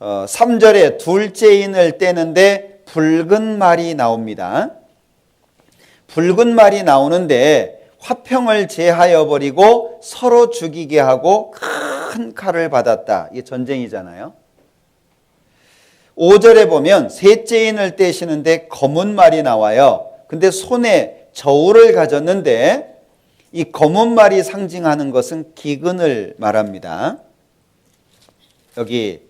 3절에 둘째 인을 떼는데 붉은 말이 나옵니다. 붉은 말이 나오는데 화평을 제하여 버리고 서로 죽이게 하고 큰 칼을 받았다. 이게 전쟁이잖아요. 5절에 보면 셋째 인을 떼시는데 검은 말이 나와요. 근데 손에 저울을 가졌는데 이 검은 말이 상징하는 것은 기근을 말합니다. 여기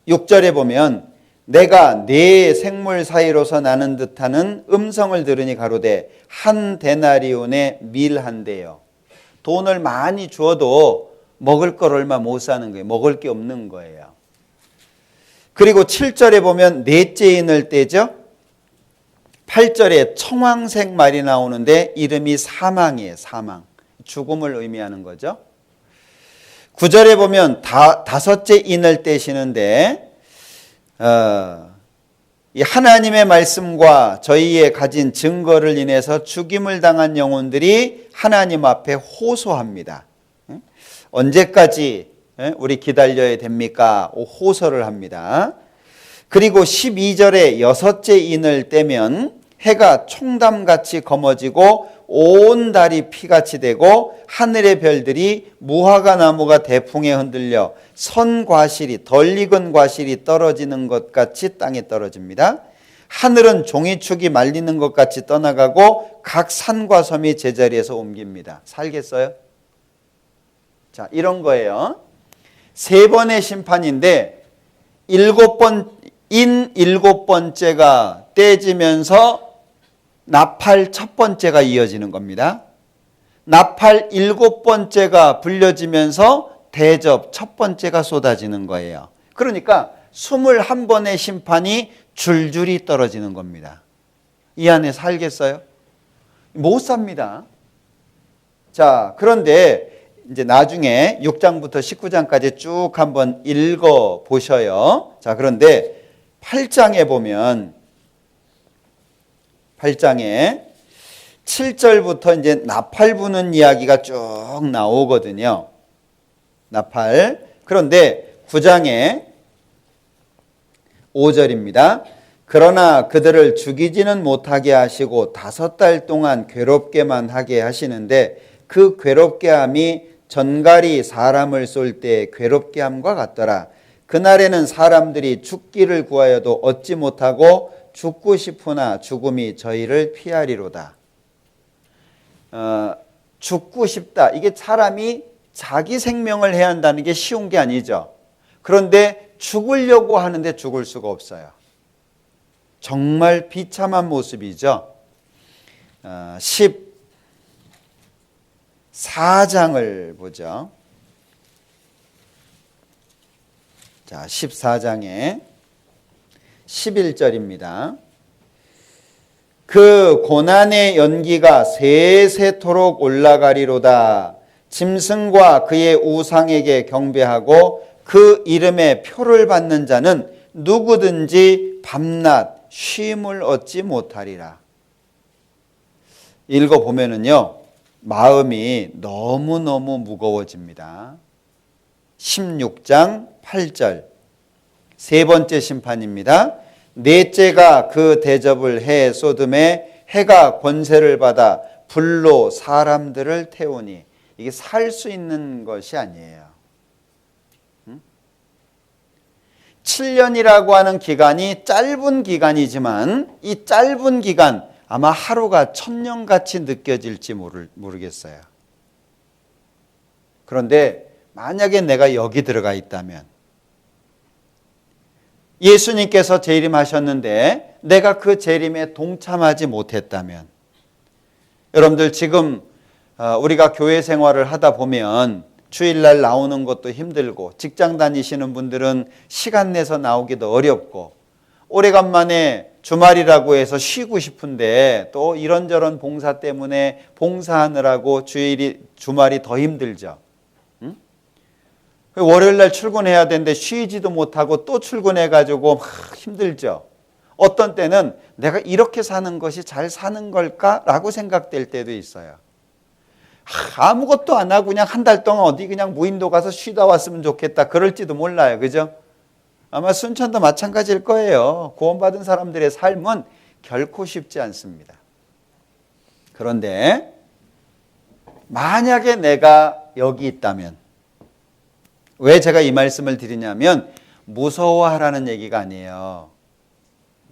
6절에 보면 내가 네 생물 사이로서 나는 듯하는 음성을 들으니 가로되 한 데나리온에 밀 한 대요. 돈을 많이 주어도 먹을 걸 얼마 못 사는 거예요. 먹을 게 없는 거예요. 그리고 7절에 보면 넷째 인을 떼죠. 8절에 청황색 말이 나오는데 이름이 사망이에요. 사망. 죽음을 의미하는 거죠. 9절에 보면 다섯째 인을 떼시는데 이 하나님의 말씀과 저희의 가진 증거를 인해서 죽임을 당한 영혼들이 하나님 앞에 호소합니다. 언제까지 우리 기다려야 됩니까? 호소를 합니다. 그리고 12절에 여섯째 인을 떼면 해가 총담같이 검어지고 온 달이 피같이 되고 하늘의 별들이 무화과 나무가 대풍에 흔들려 선 과실이 덜 익은 과실이 떨어지는 것 같이 땅에 떨어집니다. 하늘은 종이축이 말리는 것 같이 떠나가고 각 산과 섬이 제자리에서 옮깁니다. 살겠어요? 자, 이런 거예요. 세 번의 심판인데 일곱 번째가 떼지면서 나팔 첫 번째가 이어지는 겁니다. 나팔 일곱 번째가 불려지면서 대접 첫 번째가 쏟아지는 거예요. 그러니까 21번의 심판이 줄줄이 떨어지는 겁니다. 이 안에 살겠어요? 못 삽니다. 자, 그런데 이제 나중에 6장부터 19장까지 쭉 한번 읽어 보셔요. 자, 그런데 8장에 보면 8장에 7절부터 이제 나팔 부는 이야기가 쭉 나오거든요. 나팔. 그런데 9장에 5절입니다. 그러나 그들을 죽이지는 못하게 하시고 5달 동안 괴롭게만 하게 하시는데 그 괴롭게 함이 전갈이 사람을 쏠 때 괴롭게 함과 같더라. 그날에는 사람들이 죽기를 구하여도 얻지 못하고 죽고 싶으나 죽음이 저희를 피하리로다. 죽고 싶다. 이게 사람이 자기 생명을 해야 한다는 게 쉬운 게 아니죠. 그런데 죽으려고 하는데 죽을 수가 없어요. 정말 비참한 모습이죠. 14장을 보죠. 자, 14장에 11절입니다. 그 고난의 연기가 세세토록 올라가리로다. 짐승과 그의 우상에게 경배하고 그 이름에 표를 받는 자는 누구든지 밤낮 쉼을 얻지 못하리라. 읽어보면은요, 마음이 너무너무 무거워집니다. 16장 8절. 세 번째 심판입니다. 넷째가 그 대접을 해 쏟음에 해가 권세를 받아 불로 사람들을 태우니. 이게 살 수 있는 것이 아니에요. 7년이라고 하는 기간이 짧은 기간이지만 이 짧은 기간 아마 하루가 1000년같이 느껴질지 모르겠어요. 그런데 만약에 내가 여기 들어가 있다면, 예수님께서 재림하셨는데 내가 그 재림에 동참하지 못했다면, 여러분들 지금 우리가 교회 생활을 하다 보면 주일날 나오는 것도 힘들고 직장 다니시는 분들은 시간 내서 나오기도 어렵고 오래간만에 주말이라고 해서 쉬고 싶은데 또 이런저런 봉사 때문에 봉사하느라고 주말이 더 힘들죠. 월요일 날 출근해야 되는데 쉬지도 못하고 또 출근해가지고 막 힘들죠. 어떤 때는 내가 이렇게 사는 것이 잘 사는 걸까라고 생각될 때도 있어요. 아무것도 안 하고 그냥 한 달 동안 어디 그냥 무인도 가서 쉬다 왔으면 좋겠다. 그럴지도 몰라요. 그죠? 아마 순천도 마찬가지일 거예요. 구원받은 사람들의 삶은 결코 쉽지 않습니다. 그런데 만약에 내가 여기 있다면, 왜 제가 이 말씀을 드리냐면 무서워하라는 얘기가 아니에요.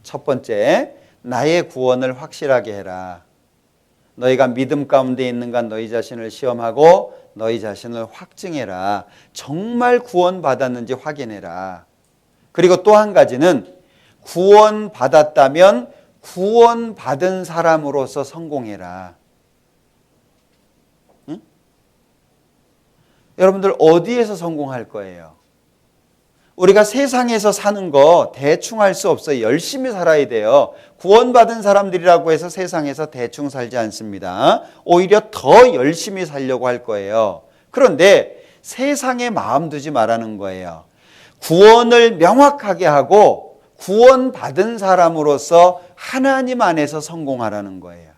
첫 번째, 나의 구원을 확실하게 해라. 너희가 믿음 가운데 있는가 너희 자신을 시험하고 너희 자신을 확증해라. 정말 구원받았는지 확인해라. 그리고 또 한 가지는 구원받았다면 구원받은 사람으로서 성공해라. 응? 여러분들 어디에서 성공할 거예요? 우리가 세상에서 사는 거 대충 할 수 없어요. 열심히 살아야 돼요. 구원받은 사람들이라고 해서 세상에서 대충 살지 않습니다. 오히려 더 열심히 살려고 할 거예요. 그런데 세상에 마음 두지 말라는 거예요. 구원을 명확하게 하고 구원받은 사람으로서 하나님 안에서 성공하라는 거예요.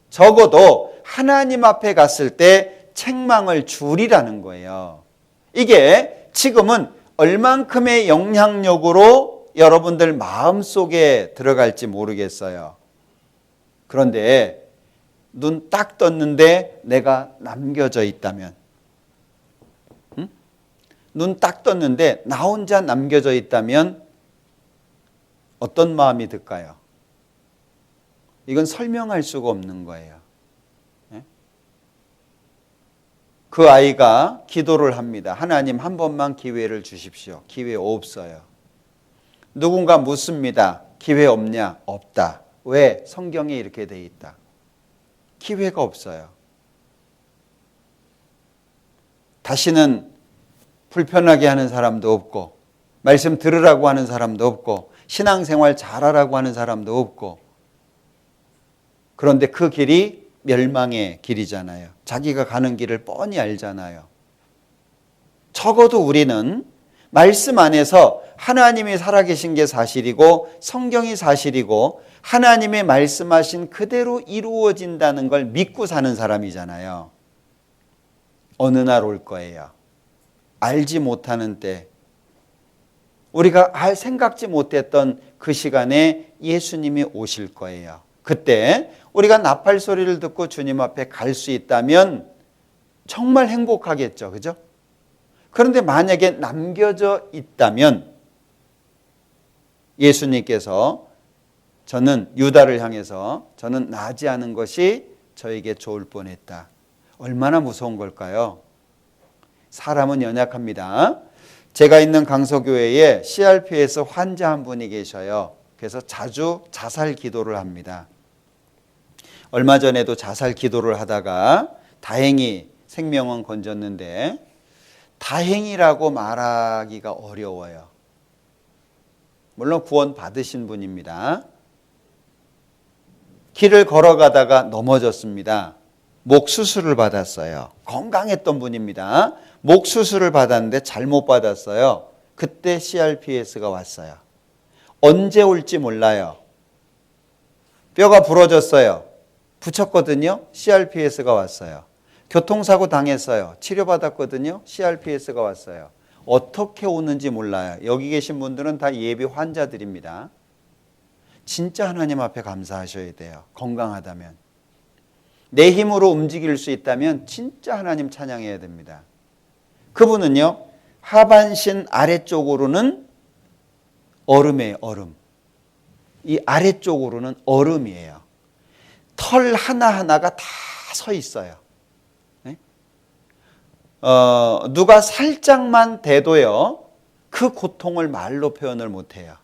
적어도 하나님 앞에 갔을 때 책망을 줄이라는 거예요. 이게 지금은 얼만큼의 영향력으로 여러분들 마음속에 들어갈지 모르겠어요. 그런데 눈 딱 떴는데 내가 남겨져 있다면, 눈 딱 떴는데 나 혼자 남겨져 있다면 어떤 마음이 들까요? 이건 설명할 수가 없는 거예요. 그 아이가 기도를 합니다. 하나님 한 번만 기회를 주십시오. 기회 없어요. 누군가 묻습니다. 기회 없냐? 없다. 왜? 성경에 이렇게 돼 있다. 기회가 없어요. 다시는 불편하게 하는 사람도 없고, 말씀 들으라고 하는 사람도 없고, 신앙생활 잘하라고 하는 사람도 없고, 그런데 그 길이 멸망의 길이잖아요. 자기가 가는 길을 뻔히 알잖아요. 적어도 우리는 말씀 안에서 하나님이 살아계신 게 사실이고 성경이 사실이고 하나님의 말씀하신 그대로 이루어진다는 걸 믿고 사는 사람이잖아요. 어느 날 올 거예요. 알지 못하는 때, 우리가 생각지 못했던 그 시간에 예수님이 오실 거예요. 그때 우리가 나팔 소리를 듣고 주님 앞에 갈 수 있다면 정말 행복하겠죠. 그죠? 그런데 만약에 남겨져 있다면 예수님께서 저는 유다를 향해서 저는 나지 않은 것이 저에게 좋을 뻔했다. 얼마나 무서운 걸까요? 사람은 연약합니다. 제가 있는 강서교회에 CRPS 환자 한 분이 계셔요. 그래서 자주 자살 기도를 합니다. 얼마 전에도 자살 기도를 하다가 다행히 생명은 건졌는데, 다행이라고 말하기가 어려워요. 물론 구원 받으신 분입니다. 길을 걸어가다가 넘어졌습니다. 목 수술을 받았어요. 건강했던 분입니다. 목 수술을 받았는데 잘못 받았어요. 그때 CRPS가 왔어요. 언제 올지 몰라요. 뼈가 부러졌어요. 붙였거든요. CRPS가 왔어요. 교통사고 당했어요. 치료받았거든요. CRPS가 왔어요. 어떻게 오는지 몰라요. 여기 계신 분들은 다 예비 환자들입니다. 진짜 하나님 앞에 감사하셔야 돼요. 건강하다면. 내 힘으로 움직일 수 있다면 진짜 하나님 찬양해야 됩니다. 그분은요, 하반신 아래쪽으로는 얼음이에요. 얼음. 이 아래쪽으로는 얼음이에요. 털 하나하나가 다 서 있어요. 네? 누가 살짝만 대도요, 그 고통을 말로 표현을 못해요.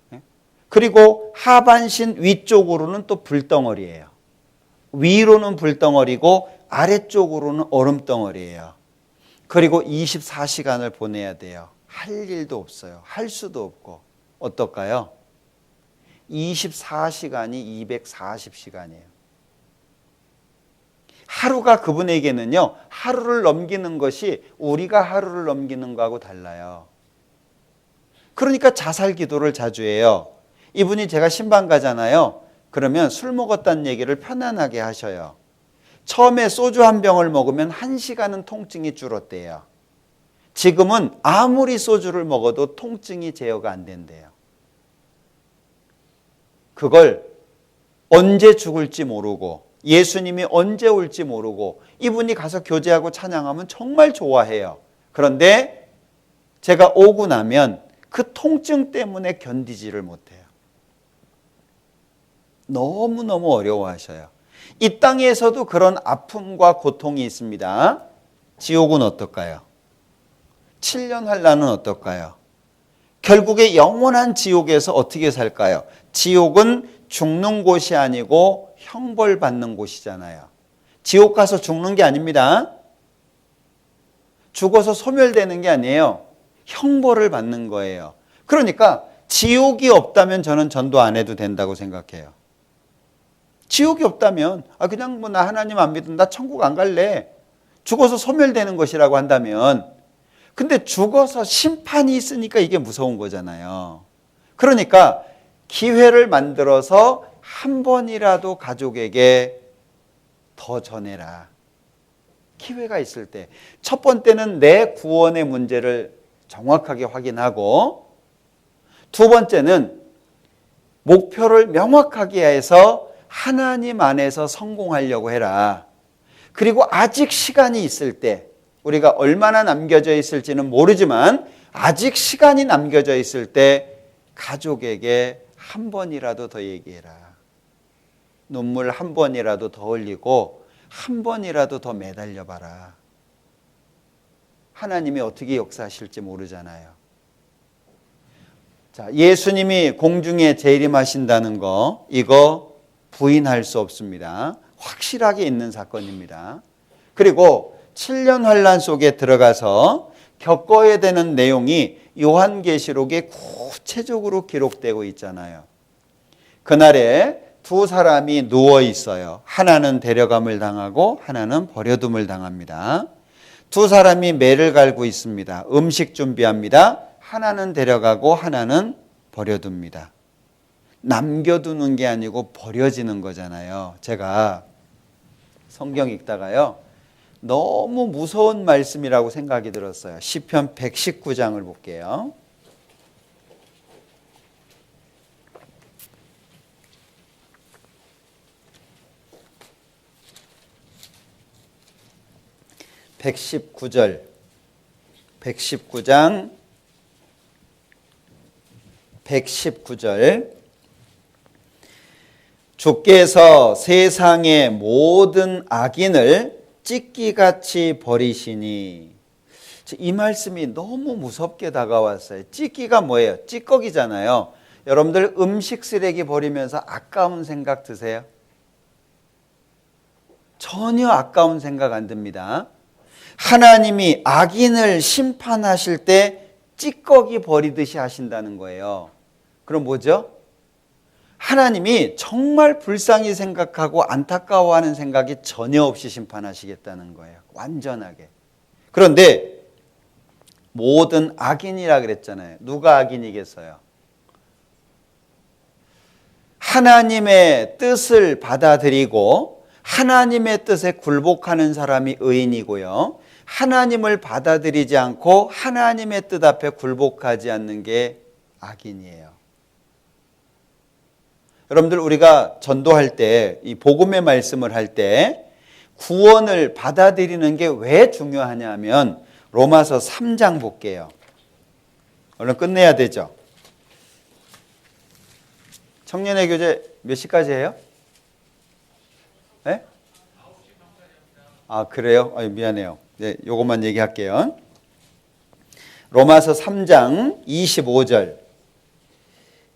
네? 그리고 하반신 위쪽으로는 또 불덩어리예요. 위로는 불덩어리고 아래쪽으로는 얼음덩어리예요. 그리고 24시간을 보내야 돼요. 할 일도 없어요. 할 수도 없고. 어떨까요? 24시간이 240시간이에요. 하루가 그분에게는요, 하루를 넘기는 것이 우리가 하루를 넘기는 거하고 달라요. 그러니까 자살 기도를 자주 해요. 이분이 제가 신방 가잖아요. 그러면 술 먹었다는 얘기를 편안하게 하셔요. 처음에 소주 한 병을 먹으면 1시간은 통증이 줄었대요. 지금은 아무리 소주를 먹어도 통증이 제어가 안 된대요. 그걸 언제 죽을지 모르고 예수님이 언제 올지 모르고 이분이 가서 교제하고 찬양하면 정말 좋아해요. 그런데 제가 오고 나면 그 통증 때문에 견디지를 못해요. 너무너무 어려워하셔요. 이 땅에서도 그런 아픔과 고통이 있습니다. 지옥은 어떨까요? 7년 환란은 어떨까요? 결국에 영원한 지옥에서 어떻게 살까요? 지옥은 죽는 곳이 아니고 형벌받는 곳이잖아요. 지옥 가서 죽는 게 아닙니다. 죽어서 소멸되는 게 아니에요. 형벌을 받는 거예요. 그러니까 지옥이 없다면 저는 전도 안 해도 된다고 생각해요. 지옥이 없다면 그냥 뭐 나 하나님 안 믿음, 나 천국 안 갈래. 죽어서 소멸되는 것이라고 한다면, 근데 죽어서 심판이 있으니까 이게 무서운 거잖아요. 그러니까 기회를 만들어서 한 번이라도 가족에게 더 전해라. 기회가 있을 때. 첫 번째는 내 구원의 문제를 정확하게 확인하고, 두 번째는 목표를 명확하게 해서 하나님 안에서 성공하려고 해라. 그리고 아직 시간이 있을 때, 우리가 얼마나 남겨져 있을지는 모르지만 아직 시간이 남겨져 있을 때 가족에게 한 번이라도 더 얘기해라. 눈물 한 번이라도 더 흘리고 한 번이라도 더 매달려봐라. 하나님이 어떻게 역사하실지 모르잖아요. 자, 예수님이 공중에 재림하신다는 거, 이거 부인할 수 없습니다. 확실하게 있는 사건입니다. 그리고 7년 환란 속에 들어가서 겪어야 되는 내용이 요한계시록에 구체적으로 기록되고 있잖아요. 그날에 두 사람이 누워 있어요. 하나는 데려감을 당하고 하나는 버려둠을 당합니다. 두 사람이 매를 갈고 있습니다. 음식 준비합니다. 하나는 데려가고 하나는 버려둡니다. 남겨두는 게 아니고 버려지는 거잖아요. 제가 성경 읽다가요, 너무 무서운 말씀이라고 생각이 들었어요. 시편 119장을 볼게요. (119절) 119장 119절 주께서 세상의 모든 악인을 찢기같이 버리시니. 이 말씀이 너무 무섭게 다가왔어요. 찢기가 뭐예요? 찌꺼기잖아요. 여러분들 음식 쓰레기 버리면서 아까운 생각 드세요? 전혀 아까운 생각 안 듭니다. 하나님이 악인을 심판하실 때 찌꺼기 버리듯이 하신다는 거예요. 그럼 뭐죠? 하나님이 정말 불쌍히 생각하고 안타까워하는 생각이 전혀 없이 심판하시겠다는 거예요. 완전하게. 그런데 모든 악인이라 그랬잖아요. 누가 악인이겠어요? 하나님의 뜻을 받아들이고 하나님의 뜻에 굴복하는 사람이 의인이고요. 하나님을 받아들이지 않고 하나님의 뜻 앞에 굴복하지 않는 게 악인이에요. 여러분들, 우리가 전도할 때, 이 복음의 말씀을 할 때 구원을 받아들이는 게 왜 중요하냐 하면 로마서 3장 볼게요. 얼른 끝내야 되죠. 청년의 교제 몇 시까지 해요? 네? 그래요? 미안해요. 네, 요것만 얘기할게요. 로마서 3장 25절.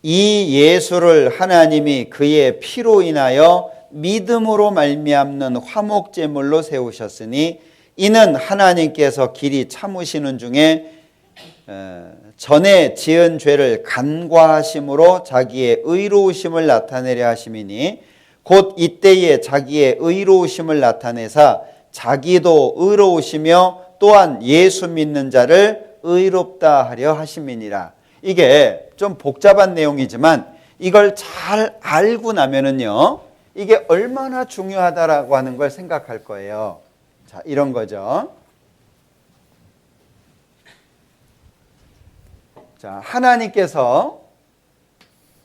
이 예수를 하나님이 그의 피로 인하여 믿음으로 말미암는 화목제물로 세우셨으니 이는 하나님께서 길이 참으시는 중에 전에 지은 죄를 간과하심으로 자기의 의로우심을 나타내려 하심이니 곧 이때에 자기의 의로우심을 나타내사 자기도 의로우시며 또한 예수 믿는 자를 의롭다 하려 하심이니라. 이게 좀 복잡한 내용이지만 이걸 잘 알고 나면은요, 이게 얼마나 중요하다라고 하는 걸 생각할 거예요. 자, 이런 거죠. 자, 하나님께서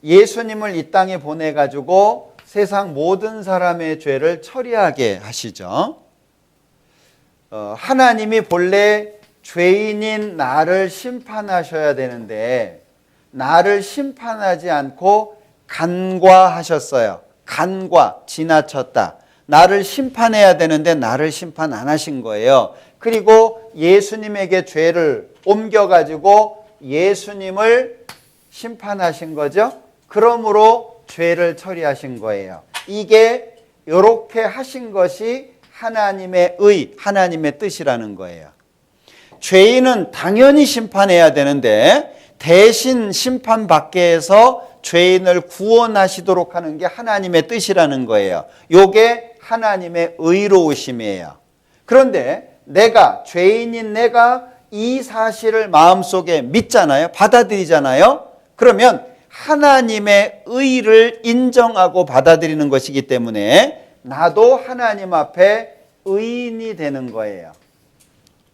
예수님을 이 땅에 보내가지고 세상 모든 사람의 죄를 처리하게 하시죠. 하나님이 본래 죄인인 나를 심판하셔야 되는데 나를 심판하지 않고 간과하셨어요. 간과, 지나쳤다. 나를 심판해야 되는데 나를 심판 안 하신 거예요. 그리고 예수님에게 죄를 옮겨가지고 예수님을 심판하신 거죠. 그러므로 죄를 처리하신 거예요. 이게 이렇게 하신 것이 하나님의 의, 하나님의 뜻이라는 거예요. 죄인은 당연히 심판해야 되는데 대신 심판받게 해서 죄인을 구원하시도록 하는 게 하나님의 뜻이라는 거예요. 이게 하나님의 의로우심이에요. 그런데 내가, 죄인인 내가 이 사실을 마음속에 믿잖아요. 받아들이잖아요. 그러면 하나님의 의를 인정하고 받아들이는 것이기 때문에 나도 하나님 앞에 의인이 되는 거예요.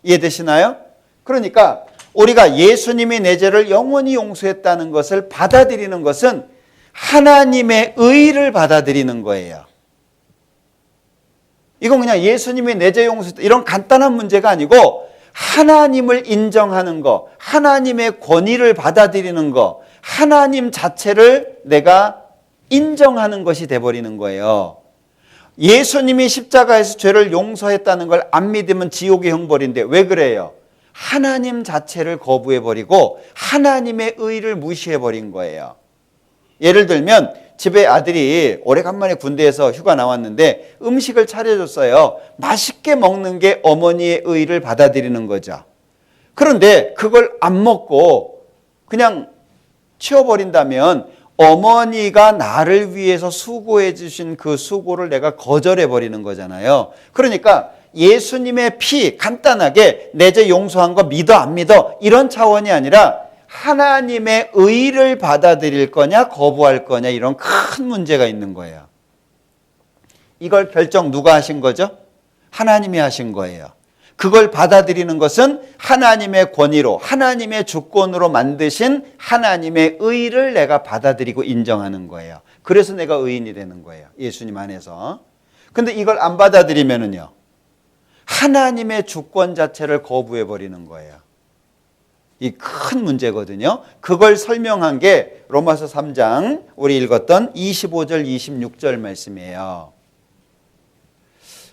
이해되시나요? 그러니까 우리가 예수님이 내 죄를 영원히 용서했다는 것을 받아들이는 것은 하나님의 의를 받아들이는 거예요. 이건 그냥 예수님이 내 죄 용서했다 이런 간단한 문제가 아니고 하나님을 인정하는 거, 하나님의 권위를 받아들이는 거, 하나님 자체를 내가 인정하는 것이 돼버리는 거예요. 예수님이 십자가에서 죄를 용서했다는 걸 안 믿으면 지옥의 형벌인데 왜 그래요? 하나님 자체를 거부해버리고 하나님의 의를 무시해버린 거예요. 예를 들면 집에 아들이 오래간만에 군대에서 휴가 나왔는데 음식을 차려줬어요. 맛있게 먹는 게 어머니의 의를 받아들이는 거죠. 그런데 그걸 안 먹고 그냥 치워버린다면 어머니가 나를 위해서 수고해 주신 그 수고를 내가 거절해 버리는 거잖아요. 그러니까 예수님의 피 간단하게 내 죄 용서한 거 믿어 안 믿어 이런 차원이 아니라 하나님의 의를 받아들일 거냐 거부할 거냐 이런 큰 문제가 있는 거예요. 이걸 결정 누가 하신 거죠? 하나님이 하신 거예요. 그걸 받아들이는 것은 하나님의 권위로 하나님의 주권으로 만드신 하나님의 의를 내가 받아들이고 인정하는 거예요. 그래서 내가 의인이 되는 거예요. 예수님 안에서. 근데 이걸 안 받아들이면은요, 하나님의 주권 자체를 거부해 버리는 거예요. 이 큰 문제거든요. 그걸 설명한 게 로마서 3장 우리 읽었던 25절 26절 말씀이에요.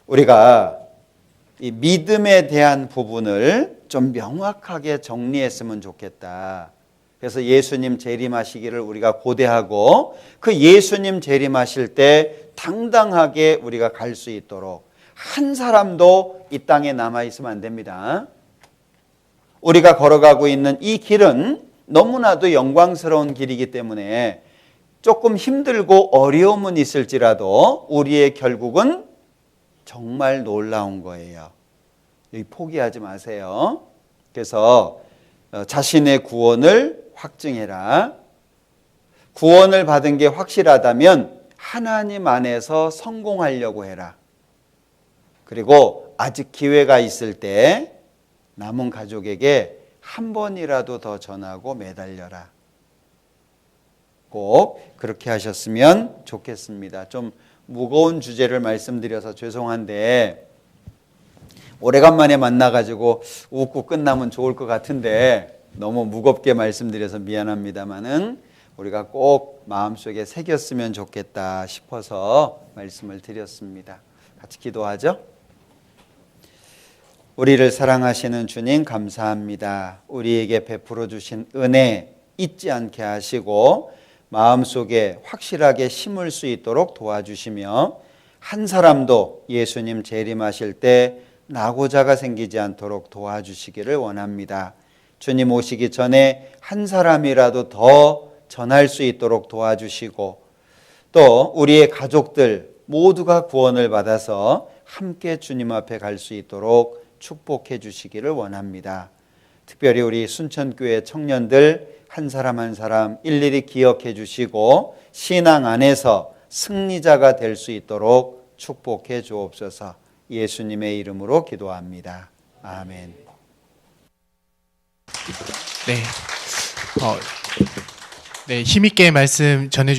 우리가 이 믿음에 대한 부분을 좀 명확하게 정리했으면 좋겠다. 그래서 예수님 재림하시기를 우리가 고대하고 그 예수님 재림하실 때 당당하게 우리가 갈 수 있도록 한 사람도 이 땅에 남아있으면 안 됩니다. 우리가 걸어가고 있는 이 길은 너무나도 영광스러운 길이기 때문에 조금 힘들고 어려움은 있을지라도 우리의 결국은 정말 놀라운 거예요. 여기 포기하지 마세요. 그래서 자신의 구원을 확증해라. 구원을 받은 게 확실하다면 하나님 안에서 성공하려고 해라. 그리고 아직 기회가 있을 때 남은 가족에게 한 번이라도 더 전하고 매달려라. 꼭 그렇게 하셨으면 좋겠습니다. 좀 무거운 주제를 말씀드려서 죄송한데 오래간만에 만나가지고 웃고 끝나면 좋을 것 같은데 너무 무겁게 말씀드려서 미안합니다마는 우리가 꼭 마음속에 새겼으면 좋겠다 싶어서 말씀을 드렸습니다. 같이 기도하죠. 우리를 사랑하시는 주님 감사합니다. 우리에게 베풀어 주신 은혜 잊지 않게 하시고 마음속에 확실하게 심을 수 있도록 도와주시며 한 사람도 예수님 재림하실 때 낙오자가 생기지 않도록 도와주시기를 원합니다. 주님 오시기 전에 한 사람이라도 더 전할 수 있도록 도와주시고 또 우리의 가족들 모두가 구원을 받아서 함께 주님 앞에 갈 수 있도록 축복해 주시기를 원합니다. 특별히 우리 순천교회 청년들 한 사람 한 사람 일일이 기억해 주시고 신앙 안에서 승리자가 될 수 있도록 축복해 주옵소서. 예수님의 이름으로 기도합니다. 아멘. 네. 네, 힘있게 말씀 전해